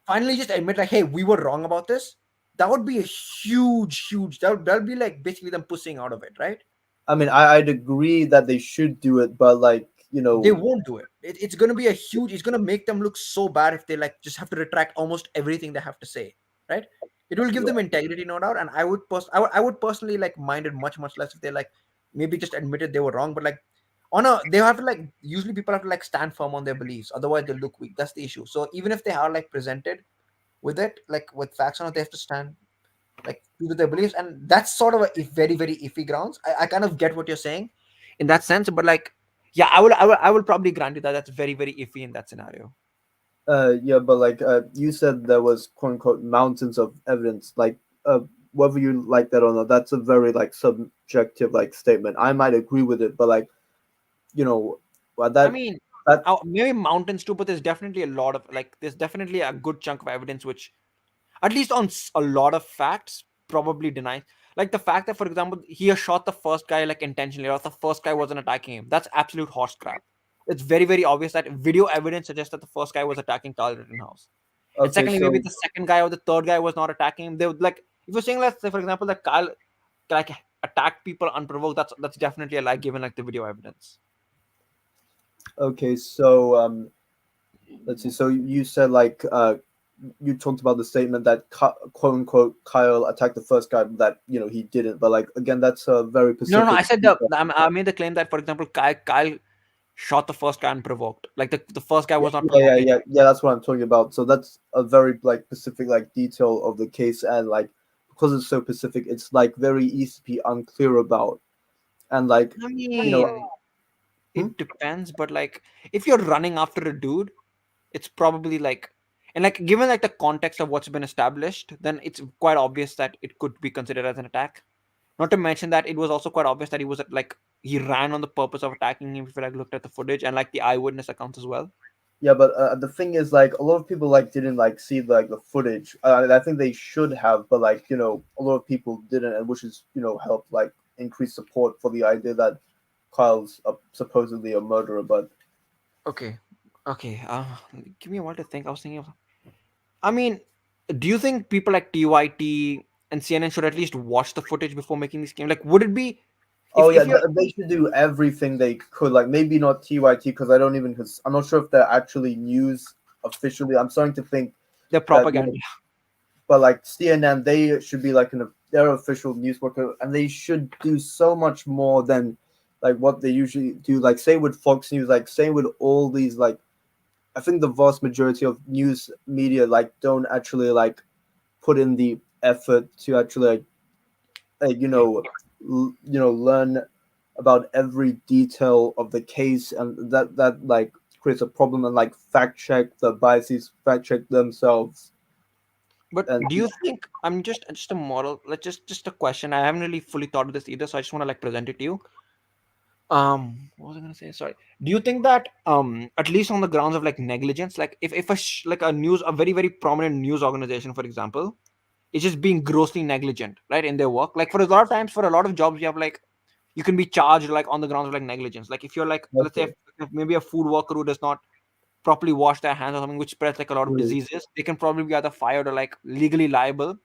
finally just admit like, hey, we were wrong about this. That would be a huge. That'll be like basically them pushing out of it, right? I mean, I'd agree that they should do it, but like, They won't do it. It's going to be a huge. It's going to make them look so bad if they like just have to retract almost everything they have to say, right? It will give them integrity, no doubt. And I would personally like mind it much less if they like maybe just admitted they were wrong, but like they have to like usually people have to like stand firm on their beliefs, otherwise they look weak. That's the issue. So even if they are like presented with it, like with facts on it, they have to stand like true to their beliefs, and that's sort of a very very iffy grounds. I kind of get what you're saying in that sense, but like yeah, I will probably grant you that that's very very iffy in that scenario. yeah, but like you said, there was quote unquote mountains of evidence. Like whether you like that or not, that's a very like subjective like statement. I might agree with it, but like well, I that mean, that maybe mountains too, but there's definitely a lot of like there's definitely a good chunk of evidence which at least on a lot of facts probably denies, like the fact that for example he has shot the first guy like intentionally, or the first guy wasn't attacking him. That's absolute horse crap. It's very very obvious that video evidence suggests that the first guy was attacking Carl Rittenhouse. And okay. secondly, maybe So the second guy or the third guy was not attacking him. They would like if you're saying, let's say for example that Kyle like attacked people unprovoked, that's definitely a lie given like the video evidence. okay, so let's see. So you said like you talked about the statement that quote unquote Kyle attacked the first guy, but that he didn't. But like again, that's a very No, specific. I said I made the claim that for example Kyle shot the first guy unprovoked. Like the first guy Yeah, was not yeah, provoking. yeah. That's what I'm talking about. So that's a very like specific like detail of the case, and like because it's so specific, it's like very easy to be unclear about, and like I you know, mean, hmm? it depends, but like if you're running after a dude, it's probably like, and like given like the context of what's been established, then it's quite obvious that it could be considered as an attack. Not to mention that it was also quite obvious that he was like he ran on the purpose of attacking him. If you like looked at the footage and like the eyewitness accounts as well. Yeah, but the thing is, like a lot of people like didn't like see like the footage. I think they should have, but like a lot of people didn't, and which is helped like increase support for the idea that Kyle's supposedly a murderer. But Okay, okay. Give me a while to think. I was thinking of. I mean, do you think people like TYT and CNN should at least watch the footage before making this claim? Like, would it be oh yeah, if you're they should do everything they could. Like maybe not TYT because I don't even because I'm not sure if they're actually news officially. I'm starting to think the that propaganda? but like CNN, they should be like their official news worker, and they should do so much more than like what they usually do. Like say with Fox News, like same with all these like I think the vast majority of news media like don't actually like put in the effort to actually learn about every detail of the case, and that like creates a problem, and like fact check the biases, fact check themselves, But and do you think I'm just a model? Like just a question. I haven't really fully thought of this either, so I just want to like present it to you. What was I gonna say? Sorry. Do you think that at least on the grounds of like negligence, like if like a very very prominent news organization, for example, is just being grossly negligent, right, in their work? Like for a lot of times, for a lot of jobs, you have like you can be charged like on the grounds of like negligence. Like if you're like let's say okay. if maybe a food worker who does not properly wash their hands or something which spreads like a lot of Mm. diseases, they can probably be either fired or like legally liable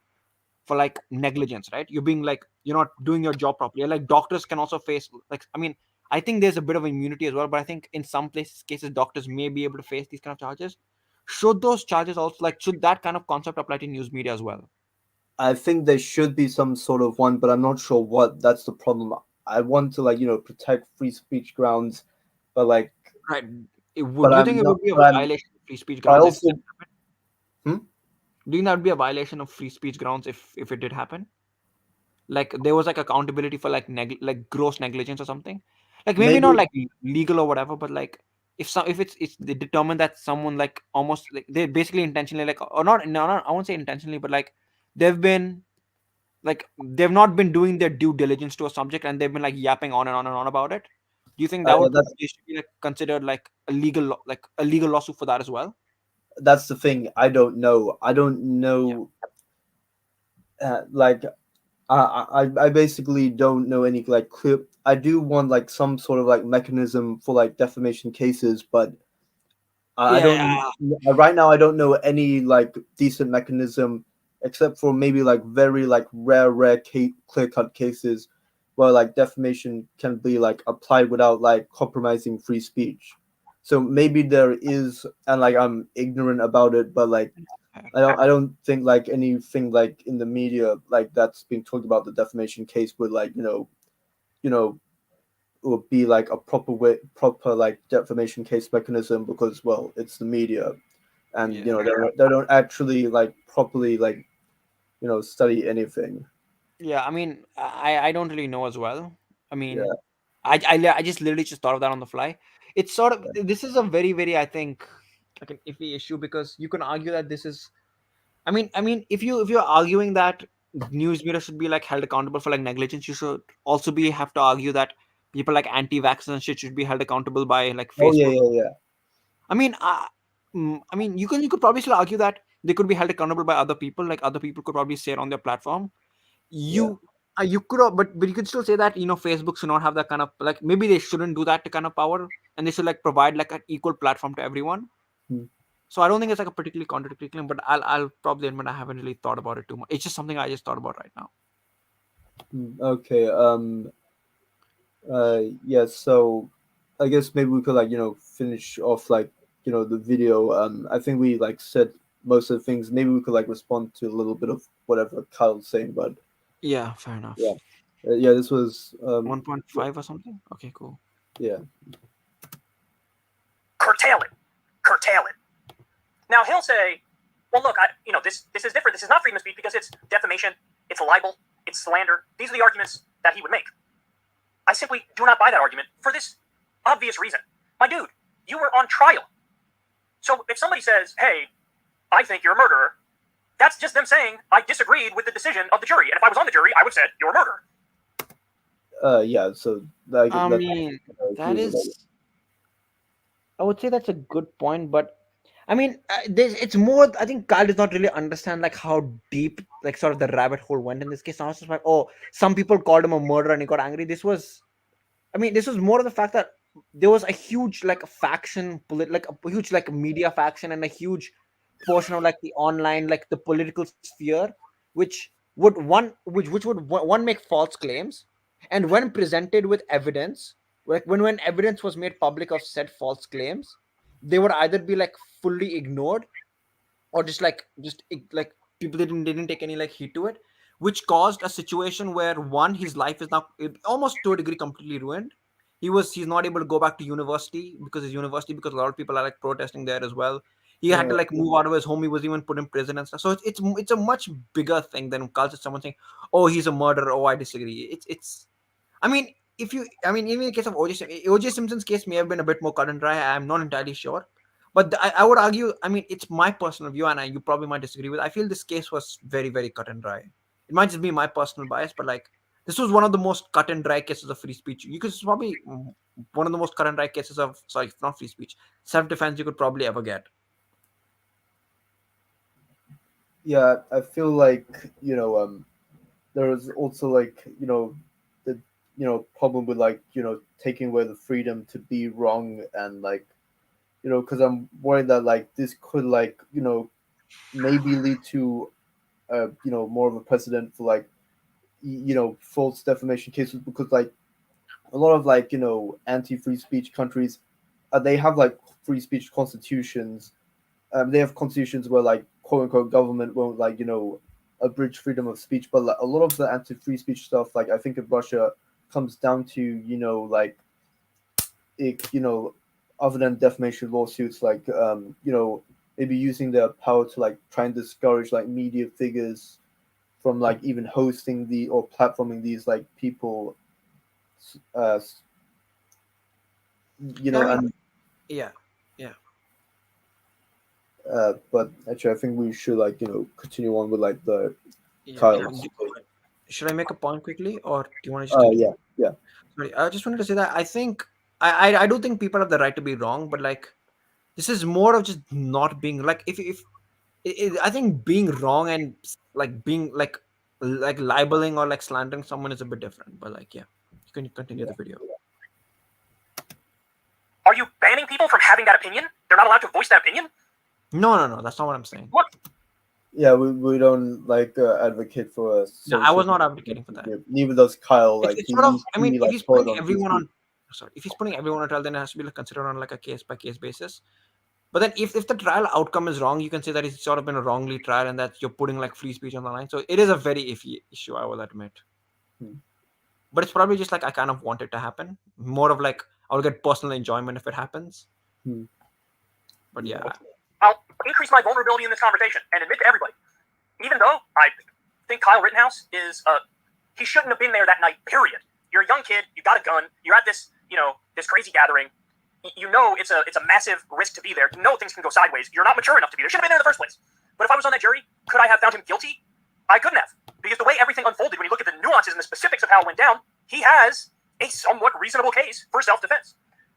for like negligence, right? You're being like you're not doing your job properly. And like doctors can also face like I mean, I think there's a bit of immunity as well, but I think in some places cases doctors may be able to face these kind of charges. Should those charges also like should that kind of concept apply to news media as well? I think there should be some sort of one, but I'm not sure what. That's the problem. I want to like protect free speech grounds, but like Right. Would but you I'm think it not. would be a But I'm. violation of free speech I grounds if also. Hmm? Do you think that would be a violation of free speech grounds if it did happen? Like there was like accountability for like like gross negligence or something. Like maybe not Maybe like legal or whatever, but like if it's they determine that someone like almost like they basically intentionally like or not no, not I won't say intentionally, but like they've been like they've not been doing their due diligence to a subject and they've been like yapping on and on and on about it. Do you think that yeah, would they should be like considered like a legal like a legal lawsuit for that as well? that's the thing. I don't know. I don't Yeah. know. Like I basically don't know any like clear. I do want like some sort of like mechanism for like defamation cases, but I don't Yeah. right now. I don't know any like decent mechanism except for maybe like very like rare clear cut cases where like defamation can be like applied without like compromising free speech. So maybe there is, and like I'm ignorant about it, but like I don't think like anything like in the media like that's being talked about the defamation case would like you know would be like a proper like defamation case mechanism because well it's the media and Yeah. they don't actually like properly like study anything. Yeah, I mean, I don't really know as well. I mean, Yeah, I just literally just thought of that on the fly. It's sort of this is a very I think like an iffy issue because you can argue that this is. I mean, if you're arguing that news media should be like held accountable for like negligence, you should also be have to argue that people like anti-vaxxers and shit should be held accountable by like oh yeah, Facebook. yeah. I mean, I mean, you could probably still argue that they could be held accountable by other people. Like other people could probably say it on their platform Yeah, you could but you could still say that Facebook should not have that kind of like maybe they shouldn't do that to kind of power and they should like provide like an equal platform to everyone. Hmm. So I don't think it's like a particularly contradictory claim, but I'll probably admit I haven't really thought about it too much. It's just something I just thought about right now. Okay. Yeah, so I guess maybe we could like finish off like the video. I think we like said most of the things. Maybe we could like respond to a little bit of whatever Kyle's saying, but Yeah, fair yeah. enough. Yeah, this was 1.5 or something. Okay, cool. yeah. Curtail it. Curtail it. Now he'll say, well, look, this is different. This is not freedom of speech because it's defamation, it's libel, it's slander. These are the arguments that he would make. I simply do not buy that argument for this obvious reason. My dude, you were on trial. So if somebody says, hey, I think you're a murderer, that's just them saying, I disagreed with the decision of the jury. And if I was on the jury, I would have said, you're a murderer. Yeah, so like I that mean, I that agree with that. is, I would say that's a good point, but I mean, it's more. I think Kyle does not really understand like how deep, like sort of the rabbit hole went in this case. Now it's just like, oh, some people called him a murderer and he got angry. I mean, this was more of the fact that there was a huge like faction, like a huge like media faction and a huge portion of like the online, like the political sphere, which which would one make false claims, and when presented with evidence, like when evidence was made public of said false claims, they would either be like fully ignored or like people didn't take any like heed to it, which caused a situation where one his life is now almost to a degree completely ruined. He's not able to go back to university because a lot of people are like protesting there as well. He had to Uh, like move out of his home. He was even put in prison and stuff. So it's a much bigger thing than culture. Someone saying, "Oh, he's a murderer." Oh, I disagree. It's. I mean, even in the case of OJ Simpson's case may have been a bit more cut and dry. I'm not entirely sure, but I would argue. I mean, it's my personal view, and you probably might disagree with. I feel this case was very cut and dry. It might just be my personal bias, but like this was one of the most cut and dry cases of free speech. You could probably one of the most cut and dry cases of sorry, not free speech, self defense you could probably ever get. yeah, I feel like there was also like the problem with like taking away the freedom to be wrong and like because I'm worried that like this could like maybe lead to more of a precedent for like false defamation cases because like a lot of like anti-free speech countries they have like free speech constitutions. They have constitutions where like quote unquote government won't like abridge freedom of speech, but like, a lot of the anti-free speech stuff like I think in Russia comes down to like it, other than defamation lawsuits like maybe using their power to like try and discourage like media figures from like even hosting the or platforming these like people, uh, Yeah, I mean, and yeah, yeah. but actually I think we should like continue on with like the Yeah. Kyle's. Should I make a point quickly, or do you want to just continue? Yeah. Sorry, I just wanted to say that I think I do think people have the right to be wrong, but like this is more of just not being like if I think being wrong and like being like libeling or like slandering someone is a bit different. But like yeah, you can continue the video. Are you banning people from having that opinion? They're not allowed to voice that opinion? No, that's not what I'm saying. What? Yeah, we don't like advocate for No, I was not advocating for that. Neither does Kyle. Like It's sort of, needs I to mean, be, if like, he's put putting on everyone TV. on, sorry, if he's putting everyone on trial, then it has to be like considered on like a case by case basis. But then if the trial outcome is wrong, you can say that it's sort of been a wrongly trial and that you're putting like free speech on the line. So it is a very iffy issue, I will admit. But it's probably just like I kind of want it to happen. More of like I'll get personal enjoyment if it happens. But yeah. I'll increase my vulnerability in this conversation and admit to everybody, even though I think Kyle Rittenhouse is he shouldn't have been there that night, period. You're a young kid, you got a gun, you're at this, this crazy gathering. You know it's a massive risk to be there. You know things can go sideways. You're not mature enough to be there. Shouldn't have been there in the first place. But if I was on that jury, could I have found him guilty? I couldn't have. Because the way everything unfolded, when you look at the nuances and the specifics of how it went down, he has a somewhat reasonable case for self-defense.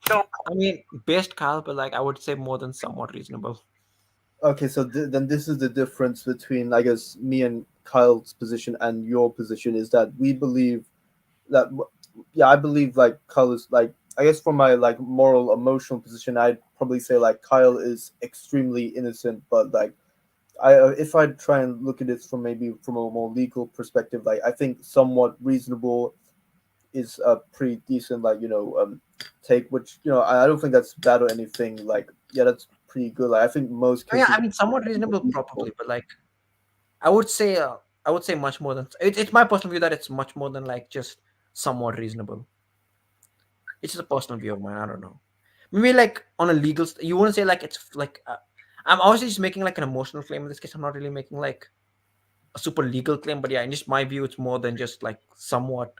So I mean, based Kyle, but like I would say more than somewhat reasonable. Okay, so then this is the difference between, I guess, me and Kyle's position and your position is that we believe that, yeah, I believe like Kyle is like, I guess from my like moral emotional position, I'd probably say like Kyle is extremely innocent, but like if I try and look at it from maybe from a more legal perspective, like I think somewhat reasonable is a pretty decent take, which I don't think that's bad or anything. Like yeah, that's pretty good. Like I think most cases. Yeah, I mean, somewhat reasonable, probably, but like, I would say much more than it's my personal view that it's much more than like just somewhat reasonable. It's just a personal view of mine. I don't know. Maybe like on a legal, you wouldn't say like it's like I'm obviously just making like an emotional claim in this case. I'm not really making like a super legal claim, but yeah, in just my view, it's more than just like somewhat.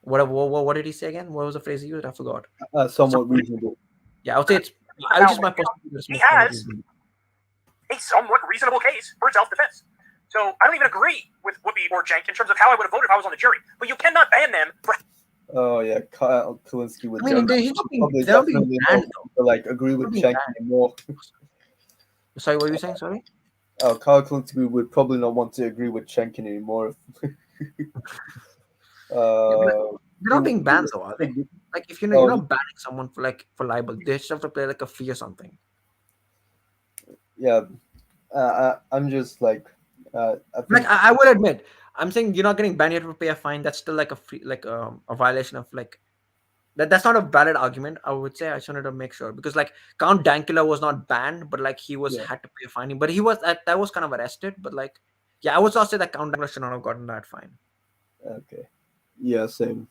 What did he say again? What was the phrase he used? I forgot. Somewhat reasonable. Yeah, I would say it's. I would just my personal view. He has a somewhat reasonable case for self-defense. So I don't even agree with Whoopi or Cenk in terms of how I would have voted if I was on the jury. But you cannot ban them for. Oh yeah, Kyle Kulinski would. I mean, they'll be banned, like agree with Cenk anymore. Sorry, what were you saying? Sorry. Oh, Kyle Kulinski would probably not want to agree with Cenk anymore. They're not being banned though, are they? Like if you're not banning someone for libel, they just have to play like a fee or something. Yeah, I'm just like, I will admit, I'm saying you're not getting banned. You have to pay a fine. That's still like a free, like a violation of like that. That's not a valid argument. I would say I just wanted to make sure because like Count Dankula was not banned, but like he was had to pay a fine. But he was that was kind of arrested. But like I would also say that Count Dankula should not have gotten that fine. Okay. Yeah, same.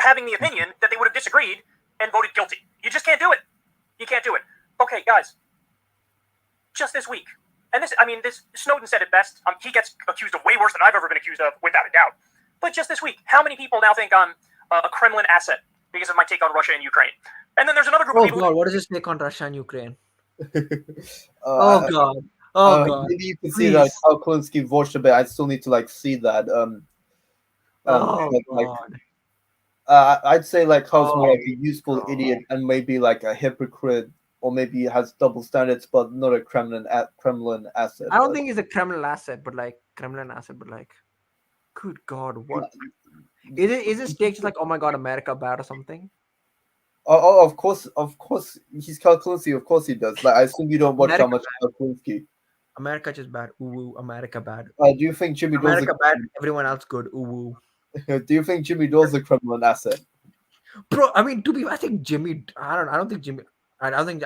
Having the opinion that they would have disagreed and voted guilty. You just can't do it. You can't do it. Okay, guys. Just this week, and this Snowden said it best. He gets accused of way worse than I've ever been accused of, without a doubt. But just this week, how many people now think I'm a Kremlin asset because of my take on Russia and Ukraine? And then there's another group of people. Oh God, what is his take on Russia and Ukraine? Oh God. Maybe you can see that how Kulinski watched a bit. I still need to like see that. I'd say like Kyle's more like a useful idiot and maybe like a hypocrite, or maybe he has double standards, but not a Kremlin asset. I don't think he's a Kremlin asset, but like, good God, what is his take? Just like, oh my God, America bad or something? Oh, of course, he's Kyle Kulinski. Of course he does. Like, I assume you don't watch that much Kyle Kulinski. America just bad. Ooh, America bad. Do you think Jimmy Dole's America bad? Everyone else good. Ooh. Do you think Jimmy Dole's a Kremlin asset? Bro, I mean, I think Jimmy. I don't think Jimmy. I don't think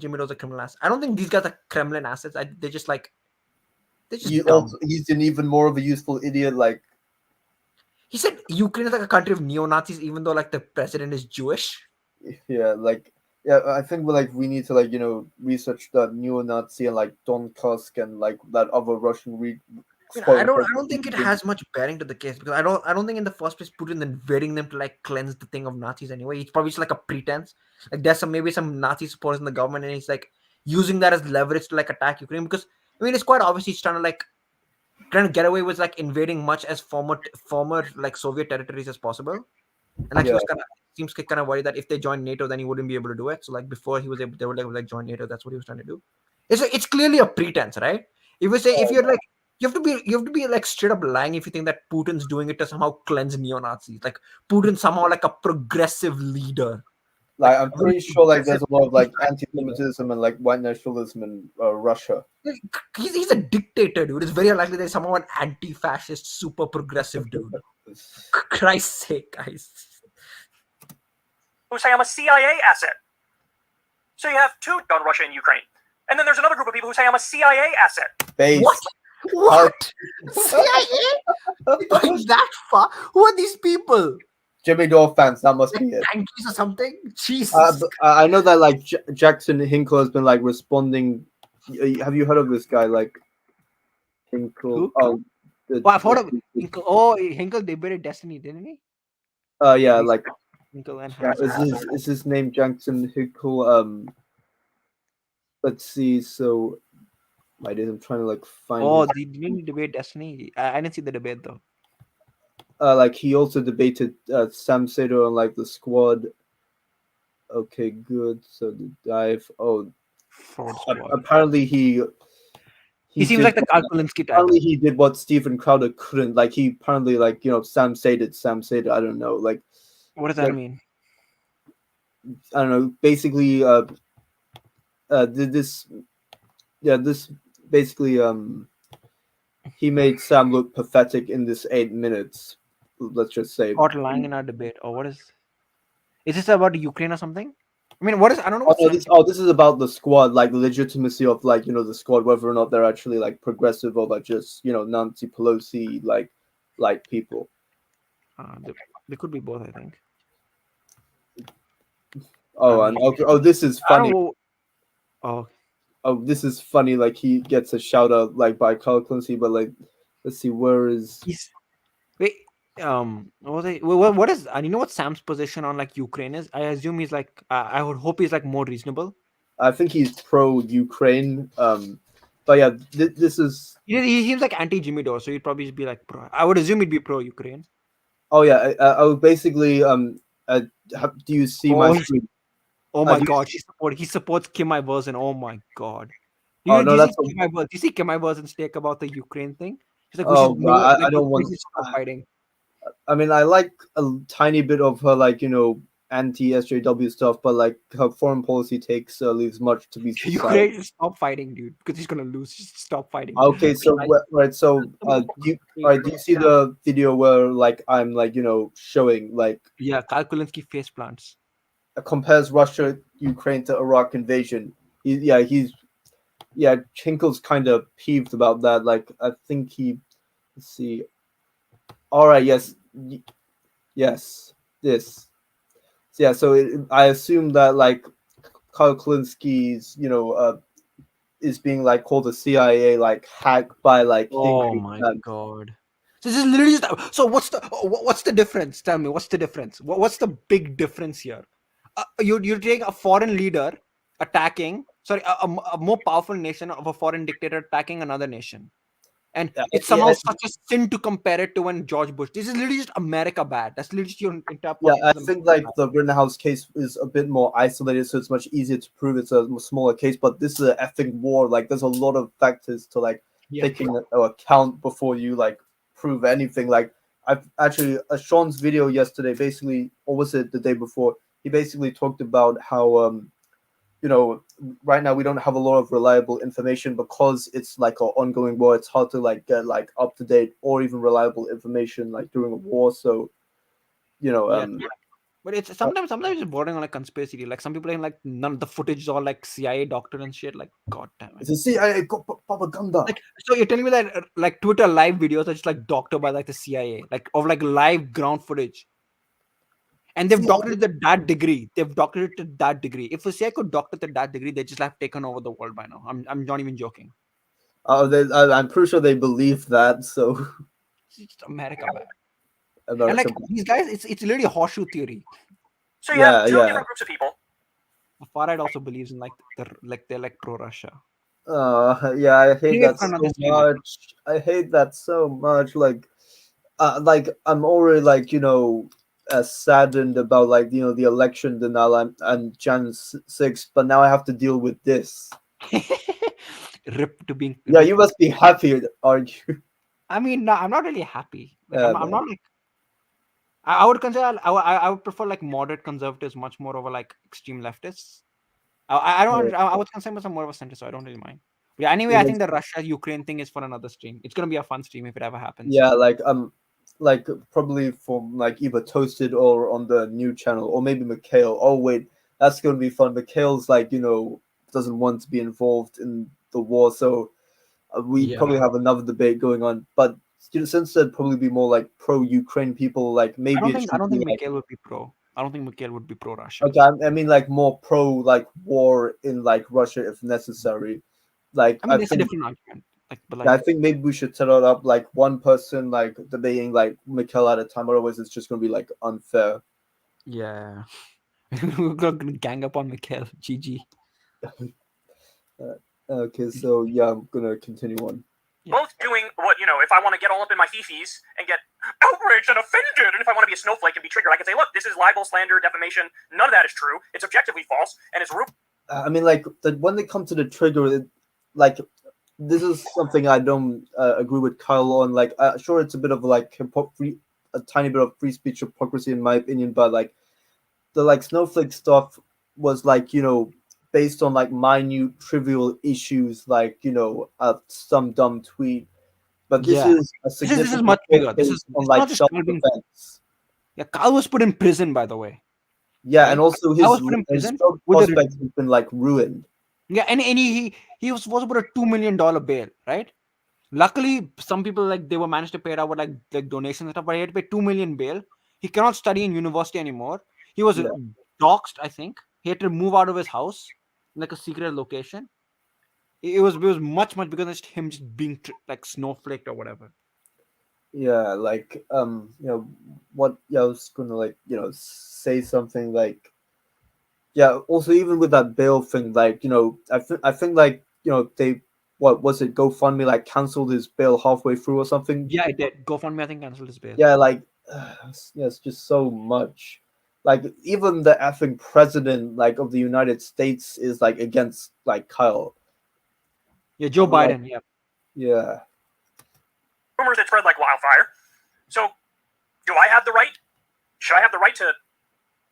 Jimmy Dole's a Kremlin asset. I don't think these guys are Kremlin assets. They're just dumb. He's an even more of a useful idiot. Like he said, Ukraine is like a country of neo-Nazis, even though like the president is Jewish. Yeah, like Yeah, I think we need to research the neo-Nazi and like Don Tusk and like that other Russian I mean, quote I unquote don't think it has much bearing to the case because I don't think in the first place Putin invading them to like cleanse the thing of Nazis anyway. It's probably just like a pretense. Like there's maybe some Nazi supporters in the government and he's like using that as leverage to like attack Ukraine because I mean it's quite obvious he's trying to get away with like invading much as former like Soviet territories as possible. And like he Yeah. was seems kind of worried that if they joined NATO, then he wouldn't be able to do it. So like before he was able, they would like join NATO. That's what he was trying to do. It's clearly a pretense, right? If you're like you have to be like straight up lying if you think that Putin's doing it to somehow cleanse neo-Nazis. Like Putin's somehow like a progressive leader. Like I'm very pretty sure like there's a lot of like progressive leader. anti-Semitism and like white nationalism in Russia. He's a dictator, dude. It's very unlikely there's somehow an anti-fascist, super progressive dude. Christ's sake, guys. Who say I'm a CIA asset. So you have two on Russia and Ukraine. And then there's another group of people who say I'm a CIA asset. Base. What? CIA? Going that far? Who are these people? Jimmy Dore fans, that must be it. Yankees or something? Jesus. I know that like Jackson Hinkle has been like responding. Have you heard of this guy like Hinkle? Who? I've heard of Hinkle. Oh, Hinkle debated Destiny, didn't he? Yeah, like Hinkle and is his name Jackson Hinkle? Let's see. So, I'm trying to like find. Oh, didn't he debate Destiny? I didn't see the debate though. Like he also debated Sam Seder on like the squad. Okay, good. So the dive. Oh, apparently he seems like the Kulinski type. Apparently he did what Stephen Crowder couldn't. Like he apparently like Sam Seder. I don't know. Like what does that mean? I don't know. Basically, this basically he made Sam look pathetic in this 8 minutes. Let's just say. Caught lying in our debate, or what is? Is this about Ukraine or something? I mean, what is? I don't know. This is about the squad, like the legitimacy of like the squad, whether or not they're actually like progressive or like just Nancy Pelosi like people. They could be both, I think. Oh, and okay. Oh, this is funny. Oh, this is funny. Like he gets a shout out like by Carl Kulinski, but like, let's see, where is? Wait. What is? You know what Sam's position on like Ukraine is? I assume he's like. I would hope he's like more reasonable. I think he's pro Ukraine. But yeah, this is. He seems like anti Jimmy Dore, so he'd probably be like pro. I would assume he'd be pro Ukraine. Oh yeah, I would basically do you see my screen? Oh my God, he supports Kim I-Versen. Oh my God. Do you see Kim I-Versen's take about the Ukraine thing? She's like, I don't want to stop fighting. I mean, I like a tiny bit of her, like anti-SJW stuff, but like her foreign policy takes leaves much to be desired. Ukraine, stop fighting, dude, because he's gonna lose. Just stop fighting. Okay, so right, so do you see the video where like I'm like showing like Carl Kulinski face plants compares Russia Ukraine to Iraq invasion. Hinkle's kind of peeved about that. Like I think let's see. All right. Yes. This. Yeah. So I assume that like Carl Kulinski's is being like called a CIA like hack by like. Oh my God. So this is literally just, so what's the difference? Tell me what's the difference? What's the big difference here? You're taking a foreign leader attacking, a more powerful nation of a foreign dictator attacking another nation. And it's somehow such a sin to compare it to when George Bush. This is literally just America bad. That's literally just your entire. Yeah, I think like the Rittenhouse case is a bit more isolated, so it's much easier to prove it's a smaller case. But this is an effing war. Like, there's a lot of factors to like take into account before you like prove anything. Like, I've actually Sean's video yesterday, basically, or was it the day before? He basically talked about how right now we don't have a lot of reliable information because it's like an ongoing war. It's hard to like get like up to date or even reliable information like during a war. So, but it's sometimes it's bordering on like conspiracy. Like some people are like none of the footage is all like CIA doctor and shit. Like God damn it. It's a CIA propaganda. Like, so you're telling me that like Twitter live videos are just like doctored by like the CIA, like of like live ground footage. And they've See, doctored it to that degree. They've doctored it to that degree. If a CIA could doctor it to that degree, they just have taken over the world by now. I'm not even joking. I'm pretty sure they believe that. So It's just America, man. And like American. these guys, it's literally a horseshoe theory. So you have Yeah, two yeah. different groups of people. The far right also believes in they're like pro Russia. Yeah, I hate Anyway, that for so another stream, man. much. I hate that so much. Like I'm already like saddened about like the election denial and Jan 6th, but now I have to deal with this. Rip to being. Yeah, Rip. you must be happy, aren't you? I mean, no, I'm not really happy. Like I'm Man. not like. I would consider I would prefer like moderate conservatives much more over like extreme leftists. I don't. I would consider myself more of a centrist, so I don't really mind. Yeah. Anyway, I think the Russia Ukraine thing is for another stream. It's gonna be a fun stream if it ever happens. Yeah, like probably from like either Toasted or on the new channel or maybe Mikhail. Oh wait, that's gonna be fun. Mikhail's like doesn't want to be involved in the war, so we probably have another debate going on. But since there'd probably be more like pro-Ukraine people, like maybe I don't think Mikhail would be pro. I don't think Mikhail would be pro Russia. Okay, I mean like more pro like war in like Russia if necessary. Like I mean, it's a different argument. I think maybe we should set it up like one person like debating like Mikhail at a time, otherwise it's just gonna be like unfair. Yeah. We're gonna gang up on Mikhail. GG. Okay, so yeah, I'm gonna continue on. Both doing what, if I want to get all up in my fifis and get outraged and offended, and if I want to be a snowflake and be triggered, I can say, look, this is libel, slander, defamation. None of that is true. It's objectively false, and it's I mean, like when they come to the trigger, like this is something I don't agree with Kyle on. Like, sure, it's a bit of like a tiny bit of free speech hypocrisy in my opinion, but like the like snowflake stuff was like based on like minute trivial issues, like some dumb tweet. But this is a significant this is much bigger. This is on like not just self-defense. Yeah, Kyle was put in prison, by the way. Yeah, Right? and also his job prospects have been like ruined. Yeah, and he was supposed to put a $2 million bail, right? Luckily, some people like they were managed to pay it out with like donations and stuff, but he had to pay $2 million bail. He cannot study in university anymore. He was doxxed, I think. He had to move out of his house, like a secret location. It was much bigger than just him just being like snowflaked or whatever. Yeah, like what I was gonna like say something like also even with that bail thing, like I think like they what was it GoFundMe like canceled his bail halfway through or something. Yeah, it did. GoFundMe I think canceled his bail. Yeah, like it's just so much. Like even the effing president like of the United States is like against like Kyle. Yeah, Joe Biden. Yeah. Yeah. rumors that spread like wildfire. So, do I have the right? Should I have the right to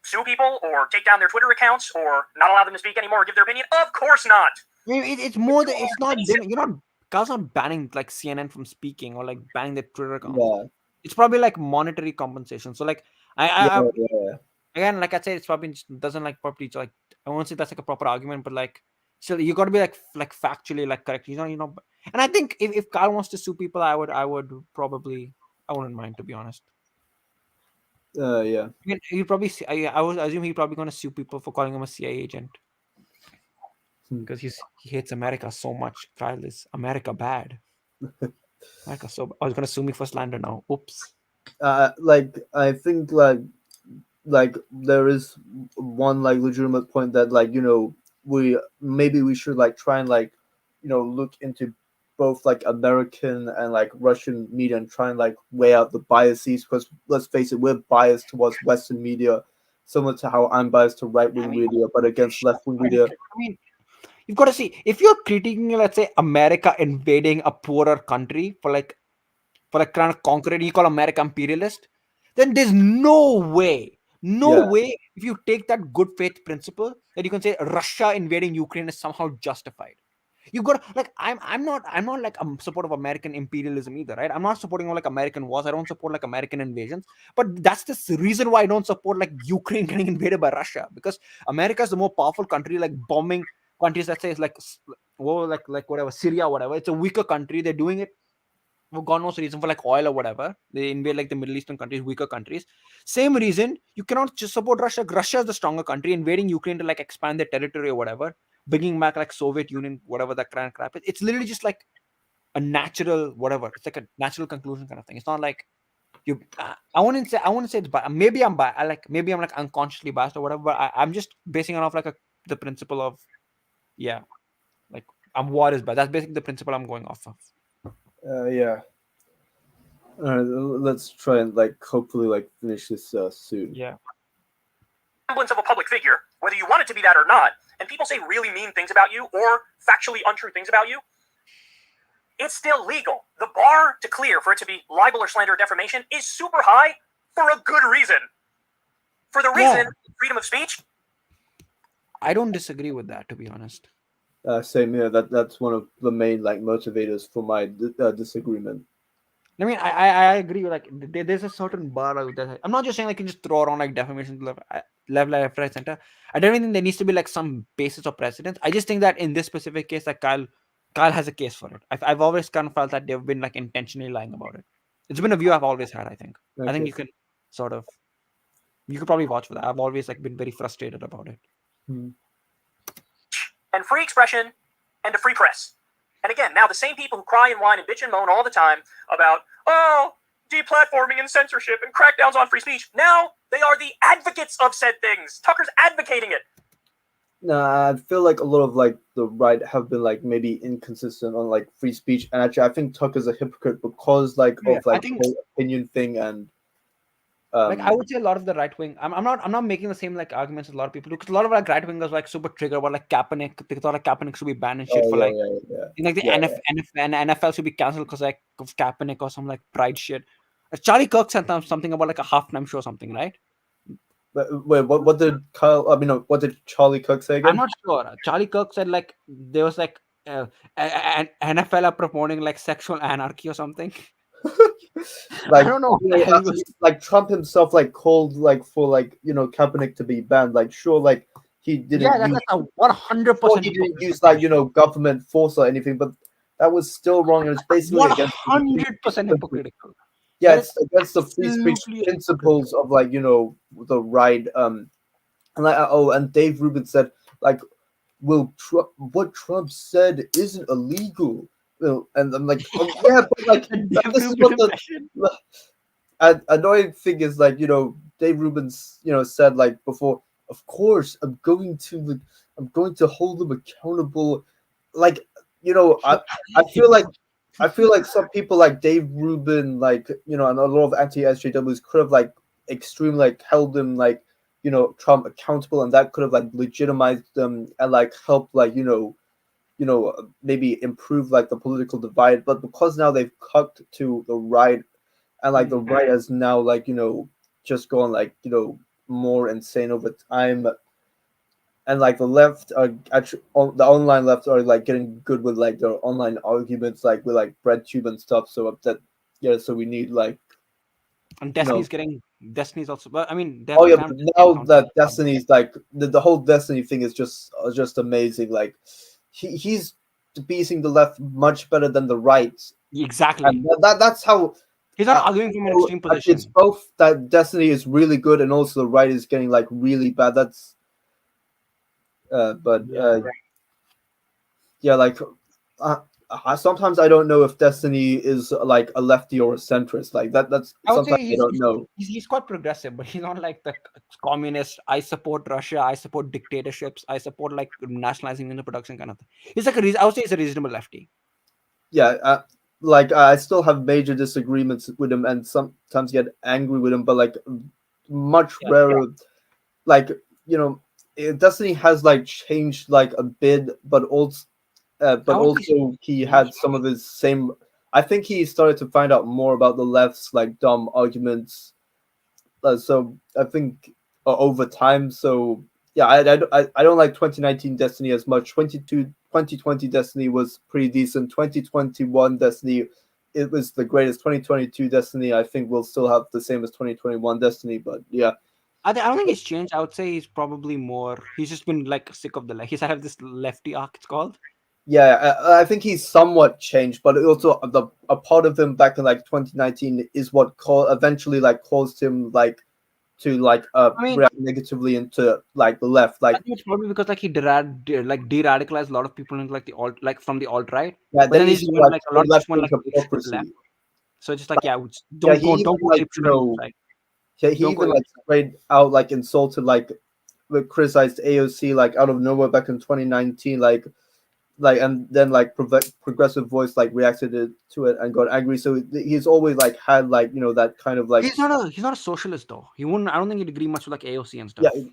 sue people or take down their Twitter accounts or not allow them to speak anymore or give their opinion? Of course not. I mean, it's more that it's not them. Kyle's not banning like CNN from speaking or like banning their Twitter account. Yeah. It's probably like monetary compensation. So like Yeah. again, like I said, it's probably just doesn't like properly like I won't say that's like a proper argument, but like still you got to be like factually like correct. And I think if Kyle wants to sue people, I would probably I wouldn't mind, to be honest. Yeah. I mean, he probably I would assume he's probably going to sue people for calling him a CIA agent because he hates America so much. Kyle is America bad. America so. I was going to sue me for slander now. Oops. Like I think like there is one like legitimate point that like we should like try and like look into both like American and like Russian media and try and like weigh out the biases, because let's face it, we're biased towards Western media, similar to how I'm biased to right-wing media, but against left-wing media. I mean, you've got to see if you're critiquing, let's say, America invading a poorer country for trying to conquer it, you call America imperialist, then there's no way if you take that good faith principle that you can say Russia invading Ukraine is somehow justified. You got like I'm not like a support of American imperialism either, right? I'm not supporting all like American wars. I don't support like American invasions, but that's the reason why I don't support like Ukraine getting invaded by Russia, because America is the more powerful country, like bombing countries that say it's like whatever Syria, whatever. It's a weaker country. They're doing it for God knows reason, for like oil or whatever. They invade like the Middle Eastern countries, weaker countries. Same reason you cannot just support Russia. Russia is the stronger country, invading Ukraine to like expand their territory or whatever, bringing back like Soviet Union, whatever that kind of crap is. It's literally just like a natural whatever. It's like a natural conclusion kind of thing. It's not like you. I wouldn't say it's biased. Maybe I'm biased. Maybe I'm like unconsciously biased or whatever. But I'm just basing it off like the principle of like I'm war is bad. That's basically the principle I'm going off of. Yeah. Let's try and like hopefully like finish this soon. Yeah. Semblance of a public figure, whether you want it to be that or not, and people say really mean things about you or factually untrue things about you, it's still legal. The bar to clear for it to be libel or slander or defamation is super high for a good reason. For the reason freedom of speech. I don't disagree with that, to be honest. Same here. That's one of the main like motivators for my disagreement. I mean, I agree with like there's a certain bar out there. I'm not just saying like you can just throw around like defamation left, right, center. I don't think there needs to be like some basis or precedent. I just think that in this specific case, like Kyle has a case for it. I've always kind of felt that they've been like intentionally lying about it. It's been a view I've always had. I think. Okay. I think you could probably watch for that. I've always like been very frustrated about it. Hmm. And free expression and a free press. And again, now the same people who cry and whine and bitch and moan all the time about, deplatforming and censorship and crackdowns on free speech, now they are the advocates of said things. Tucker's advocating it. Nah, I feel like a lot of like the right have been like maybe inconsistent on like free speech, and actually I think Tucker's a hypocrite because like of like the whole opinion thing and like I would say a lot of the right wing. I'm not making the same like arguments as a lot of people do, because a lot of like right wingers like super triggered about like Kaepernick. They thought like Kaepernick should be banned and shit for like like the NFL should be cancelled because like of Kaepernick or some like pride shit. Charlie Kirk said something about like a halftime show or something, right? But wait, what did what did Charlie Kirk say again? I'm not sure. Charlie Kirk said like there was like an NFL are promoting like sexual anarchy or something. Like, I don't know. Like Trump himself like called like for like Kaepernick to be banned. Like sure, like he didn't. Yeah, that's a 100%. He didn't use like government force or anything, but that was still wrong. It was basically 100% hypocritical. Yeah, it's against the free speech principles of like the right. And like and Dave Rubin said like, what Trump said isn't illegal. And I'm like, yeah, but like this is what the annoying thing is, like Dave Rubin's said like before. Of course, I'm going to hold them accountable. Like I feel like some people like Dave Rubin, like and a lot of anti-SJWs could have like extremely like held him like Trump accountable, and that could have like legitimized them and like helped like maybe improve like the political divide. But because now they've cut to the right, and like the right has now like just gone like more insane over time, and like the left are actually the online left are like getting good with like their online arguments like with like BreadTube and stuff. So that so we need like and Destiny's also, but I mean but now that Destiny's like the whole Destiny thing is just amazing. Like he's beating the left much better than the right. Exactly. And that's how he's not arguing from an extreme position. It's both that Destiny is really good and also the right is getting like really bad. That's like sometimes I don't know if Destiny is like a lefty or a centrist. Like that's sometimes I don't know. He's quite progressive, but he's not like the communist. I support Russia. I support dictatorships. I support like nationalizing in the production kind of thing. He's like I would say he's a reasonable lefty. Yeah, like I still have major disagreements with him and sometimes get angry with him, but like much rarer. Like Destiny has like changed like a bit, but also he had some of his same. I think he started to find out more about the left's like dumb arguments. So I think over time. So yeah, I don't like 2019 Destiny as much. 2020 Destiny was pretty decent. 2021 Destiny, it was the greatest. 2022 Destiny, I think will still have the same as 2021 Destiny, but yeah. I don't think he's changed. I would say he's probably more. He's just been like sick of the left. He's had this lefty arc. It's called. Yeah, I think he's somewhat changed, but also a part of him back in like 2019 is what eventually like caused him like to like I mean, react negatively into like the left. I Like think it's probably because like he like de-radicalized a lot of people into like the alt, like from the alt right, yeah, but then then he they just saw went like like a the lot of left just went wing like extreme left. hypocrisy. So it's just like, yeah, Yeah, don't he go, even don't go like extreme. Like he don't go even like extreme. straight out like insulted like criticized AOC like out of nowhere back in 2019 like and then like progressive voice like reacted to it and got angry. So he's always like had like that kind of like He's not a socialist though. He wouldn't. I don't think he'd agree much with like AOC and yeah stuff.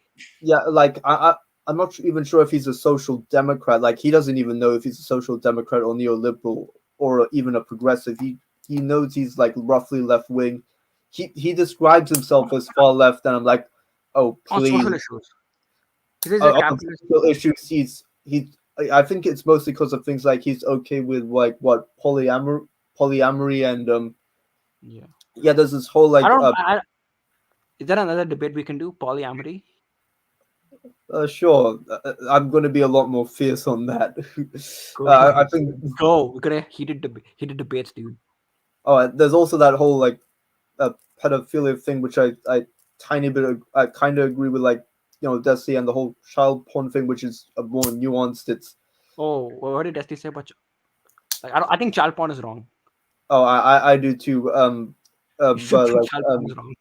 yeah like I'm not even sure if he's a social democrat. Like he doesn't even know if he's a social democrat or neoliberal or even a progressive. He knows he's like roughly left wing. He describes himself as far left, and I'm like, oh On please. social issues, he says a On capitalist. social issues, he. I think it's mostly because of things like he's okay with like what polyamory and Yeah, yeah. There's this whole I like don't. Is there another debate we can do? Polyamory. sure. I'm going to be a lot more fierce on that. Go, I think. go. We're gonna heated debates, dude. Oh, there's also that whole like pedophilia thing, which I tiny bit I kind of agree with, like Desi and the whole child porn thing, which is a more nuanced. It's Oh, what did Destiny say about? Like, I think child porn is wrong. oh I do too. You should But think like child porn is wrong.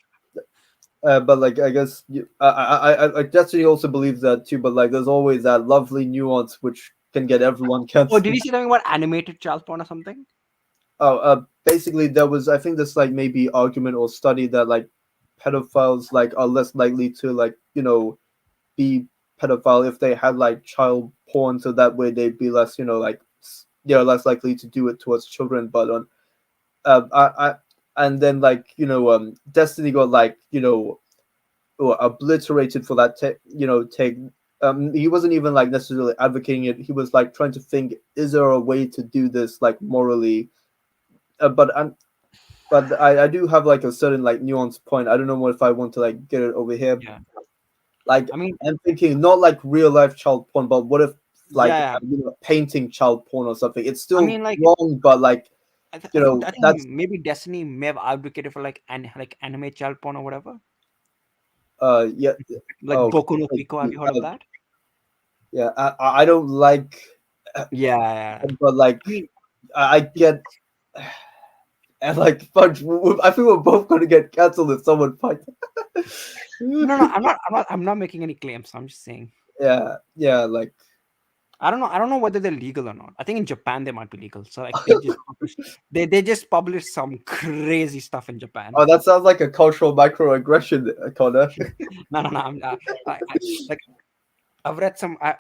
but like I guess I Destiny also believes that too. But like there's always that lovely nuance which can get everyone Oh, did cancelled. you say something about animated child porn or something? Oh, basically there was I think this like maybe argument or study that like pedophiles like are less likely to like be pedophile if they had like child porn, so that way they'd be less like they're less likely to do it towards children. But on I and then like Destiny got like obliterated for that take. He wasn't even like necessarily advocating it. He was like trying to think, is there a way to do this like morally? But I do have like a certain like nuance point. I don't know what if I want to like get it over here. Yeah. Like I mean, I'm thinking not like real life child porn, but what if like yeah. painting child porn or something? It's I still mean, like, wrong, but like I think that's maybe Destiny may have advocated for like anime child porn or whatever. yeah. Like Oh Boku no Pico. Have you heard of uh, that? yeah. I don't like, Yeah. but like I mean, I get. And like fudge, I think we're both going to get cancelled if someone fights. no. I'm not making any claims. I'm just saying. Yeah, like I don't know whether they're legal or not. I think in Japan they might be legal. So like they just publish some crazy stuff in Japan. oh, that sounds like a cultural microaggression, Connor. No. Like I've read some. I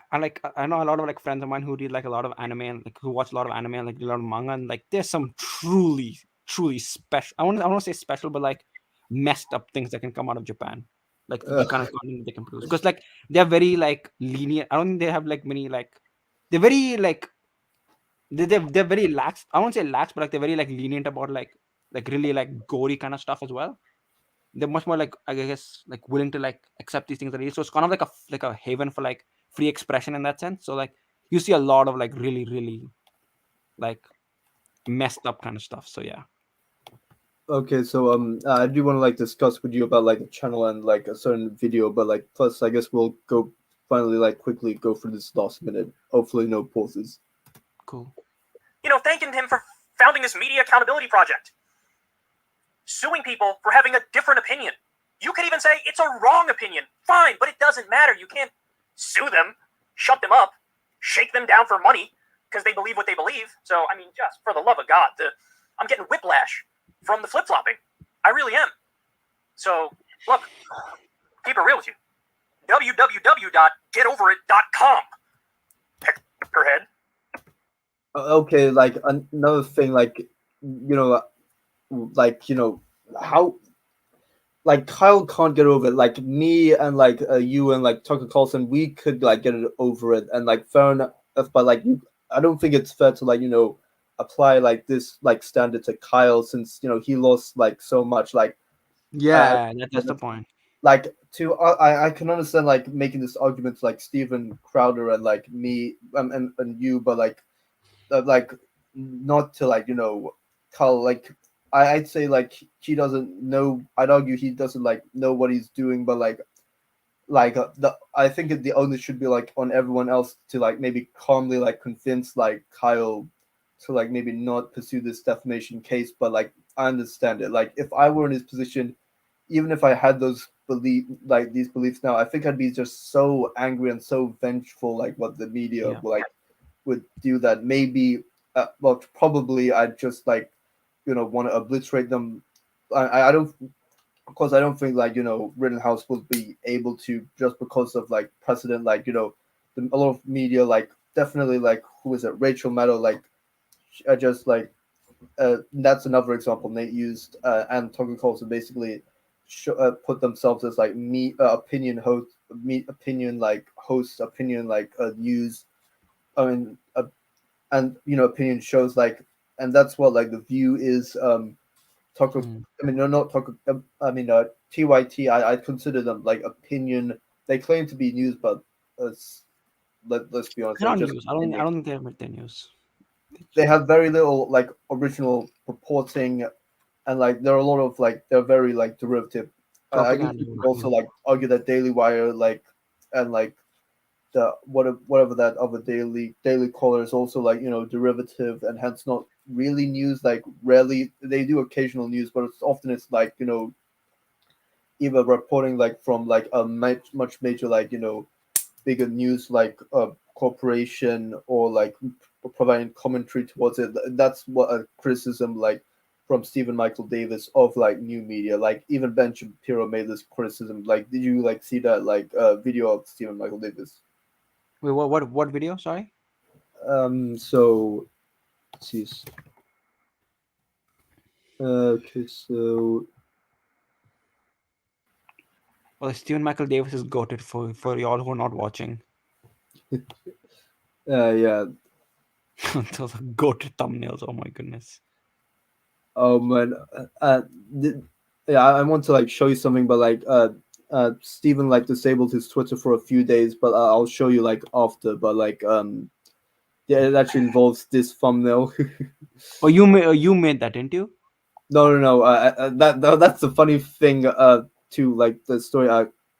know a lot of like friends of mine who read like a lot of anime and like who watch a lot of anime and like a lot of manga, and like there's some truly special. I want to say special, but like messed up things that can come out of Japan. Like the kind of content they can produce, because like they're very like lenient. I don't think they have like many like they're very like they're very lax. I won't say lax, but like they're very like lenient about like really like gory kind of stuff as well. They're much more like I guess like willing to like accept these things that so it's kind of like a haven for like free expression in that sense. So like you see a lot of like really like messed up kind of stuff. So yeah. Okay, so I do want to like discuss with you about like the channel and like a certain video, but like plus I guess we'll go finally like quickly go for this last minute. Hopefully no pauses. Cool. Thanking him for founding this media accountability project. Suing people for having a different opinion. You could even say it's a wrong opinion. Fine, but it doesn't matter. You can't sue them, shut them up, shake them down for money because they believe what they believe. So, I mean, just for the love of God, I'm getting whiplash from the flip-flopping. I really am. So, look, keep it real with you. www.getoverit.com. Per head. Okay, like another thing, like how like Kyle can't get over it. Like me and like you and like Tucker Carlson, we could like get it over it, and like fair enough. But like, I don't think it's fair to like apply like this like standard to Kyle, since he lost like so much. Like Yeah, that's the point. like to I can understand like making this argument to like Steven Crowder and like me and you, but like like not to like Kyle like I'd say like he doesn't know. I'd argue he doesn't like know what he's doing, but the I think the onus should be like on everyone else to like maybe calmly like convince like Kyle to like maybe not pursue this defamation case. But like I understand it. Like if I were in his position, even if I had these beliefs now, I think I'd be just so angry and so vengeful like what the media Yeah. would do that maybe well probably I'd just like want to obliterate them. I don't, of course I don't think like Rittenhouse will be able to just because of like precedent like a lot of media like definitely like who is it Rachel Maddow like just like that's another example Nate used and Tucker Carlson basically put themselves as like opinion host opinion like hosts opinion like news I mean and opinion shows like and that's what like the View is Tucker I mean no not Tucker I mean TYT I consider them like opinion they claim to be news but let's be honest They're they're not just news. I don't think they're their news. they have very little like original reporting and like there are a lot of like they're very like derivative I guess Propaganda. you could also like argue that Daily Wire like and like the whatever that other daily caller is also like derivative and hence not really news like rarely they do occasional news but it's like either reporting like from like a much major like bigger news like a corporation or like providing commentary towards it that's what a criticism like from Stephen Michael Davis of like new media like even Ben Shapiro made this criticism like did you like see that like video of Stephen Michael Davis? Wait, what video? Sorry. So let's see. Okay, so Well, Stephen Michael Davis is goated for y'all who are not watching. yeah. Those are goated thumbnails. Oh my goodness. Oh man. Yeah, I want to like show you something, but like Stephen like disabled his Twitter for a few days, but I'll show you like after. But like yeah, it actually involves this thumbnail. Oh, you made that, didn't you? No. That's the funny thing. To like the story.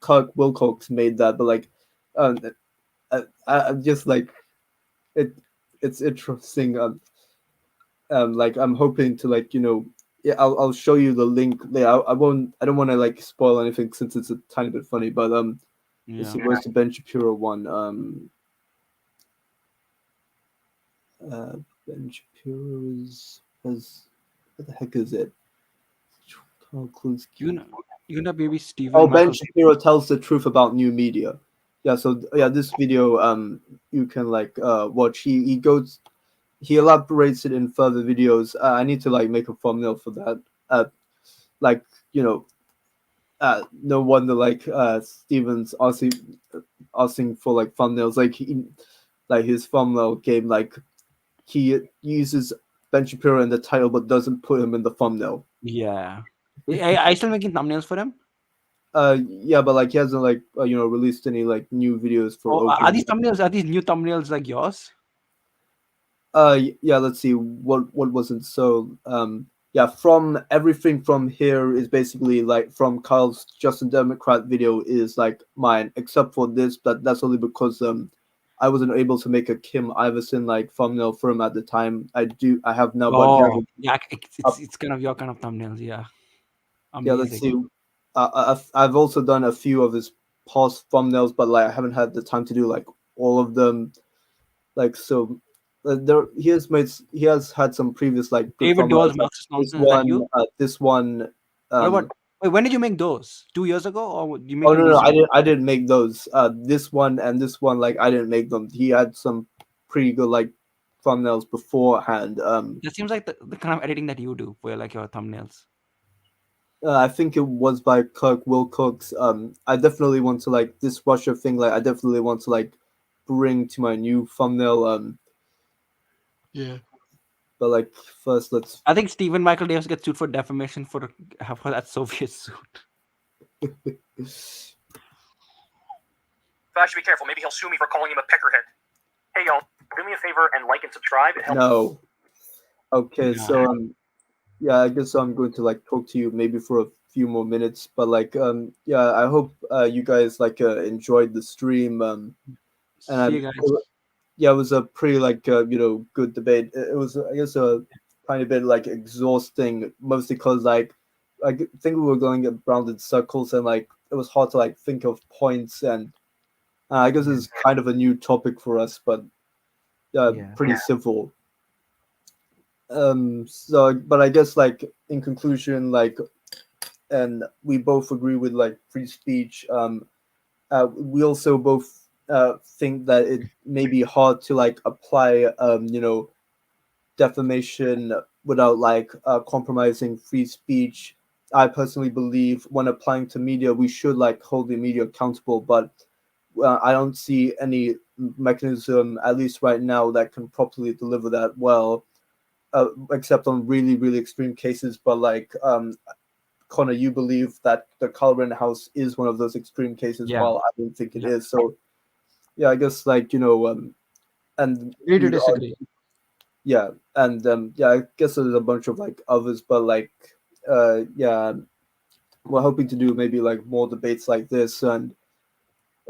Kirk Wilcox made that, but like, I'm just like it. It's interesting. Like I'm hoping to like yeah I'll show you the link later. I won't I don't want to like spoil anything since it's a tiny bit funny but let's see where's the Ben Shapiro one Ben Shapiro's was what the heck is it Kulinski. You know baby Stephen. Oh Ben Michael Shapiro tells the truth about new media. Yeah, so yeah this video you can like watch he goes he elaborates it in further videos. I need to like make a thumbnail for that. Like no wonder like Steven's asking for like thumbnails. Like his thumbnail game like he uses Ben Shapiro in the title but doesn't put him in the thumbnail. Yeah. Are you still making thumbnails for him? Yeah, but like he hasn't like released any like new videos for. Oh, are these thumbnails? Are these new thumbnails like yours? Yeah, let's see what wasn't so yeah from everything from here is basically like from Kyle's Justin Democrat video is like mine except for this but that's only because I wasn't able to make a Kim Iverson like thumbnail for him at the time. I have now Oh, yeah, it's kind of your kind of thumbnails. Yeah, yeah let's amazing. see I've also done a few of his past thumbnails but like I haven't had the time to do like all of them like so there he has had some previous like good David thumbnails. Dole's Marxist This nonsense. Is that you? this one. What about? Wait, when did you make those? 2 years ago, or you make Oh them no, recently? I didn't make those. This one and this one, like I didn't make them. He had some pretty good like thumbnails beforehand. That seems like the kind of editing that you do for like your thumbnails. I think it was by Kirk Wilcox. I definitely want to like this Russia thing. Like I definitely want to like bring to my new thumbnail. Yeah. But like first, let's. I think Stephen Michael Davis gets sued for defamation for that Soviet suit. I should be careful. Maybe he'll sue me for calling him a peckerhead. Hey, y'all. Do me a favor and like and subscribe. It helps. No. Okay, Yeah. so yeah, I guess I'm going to like talk to you maybe for a few more minutes, but like yeah, I hope you guys like enjoyed the stream. And See you guys. yeah, it was a pretty like good debate. It was I guess a tiny bit like exhausting, mostly because like I think we were going around in circles and like it was hard to like think of points, and I guess it's kind of a new topic for us, but Yeah. pretty simple. So but I guess like in conclusion, like, and we both agree with like free speech. We also both think that it may be hard to like apply defamation without like compromising free speech. I personally believe when applying to media, we should like hold the media accountable, but I don't see any mechanism, at least right now, that can properly deliver that well, except on really, really extreme cases. But like, Connor, you believe that the Carl Rittenhouse is one of those extreme cases, Yeah. while I don't think it Yeah. is. So, yeah, I guess like and Agree to you'd disagree. yeah, and yeah, I guess there's a bunch of like others, but like yeah, we're hoping to do maybe like more debates like this, and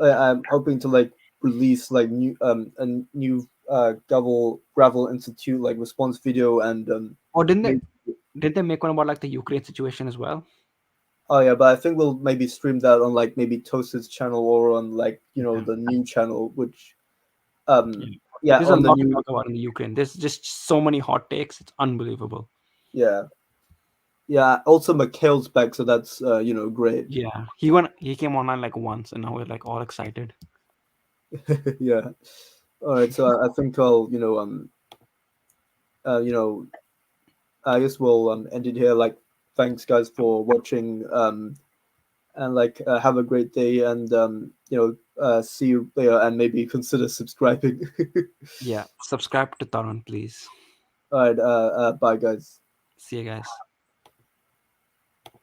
I'm hoping to like release like new a new Gravel Institute like response video, and Or didn't maybe, they make one about like the Ukraine situation as well? oh yeah, but I think we'll maybe stream that on like maybe Toasted's channel or on like the new channel, which yeah, There's a on the lot to new, talk about in the Ukraine. There's just so many hot takes. It's unbelievable. yeah. Yeah, also Mikhail's back, so that's great. Yeah, he came online like once, and now we're like all excited. Yeah. All right, so I think I'll I guess we'll end it here. Like, thanks guys for watching, and like have a great day, and see you later, and maybe consider subscribing. Yeah, subscribe to Tarun, please. All right, bye guys. See you guys.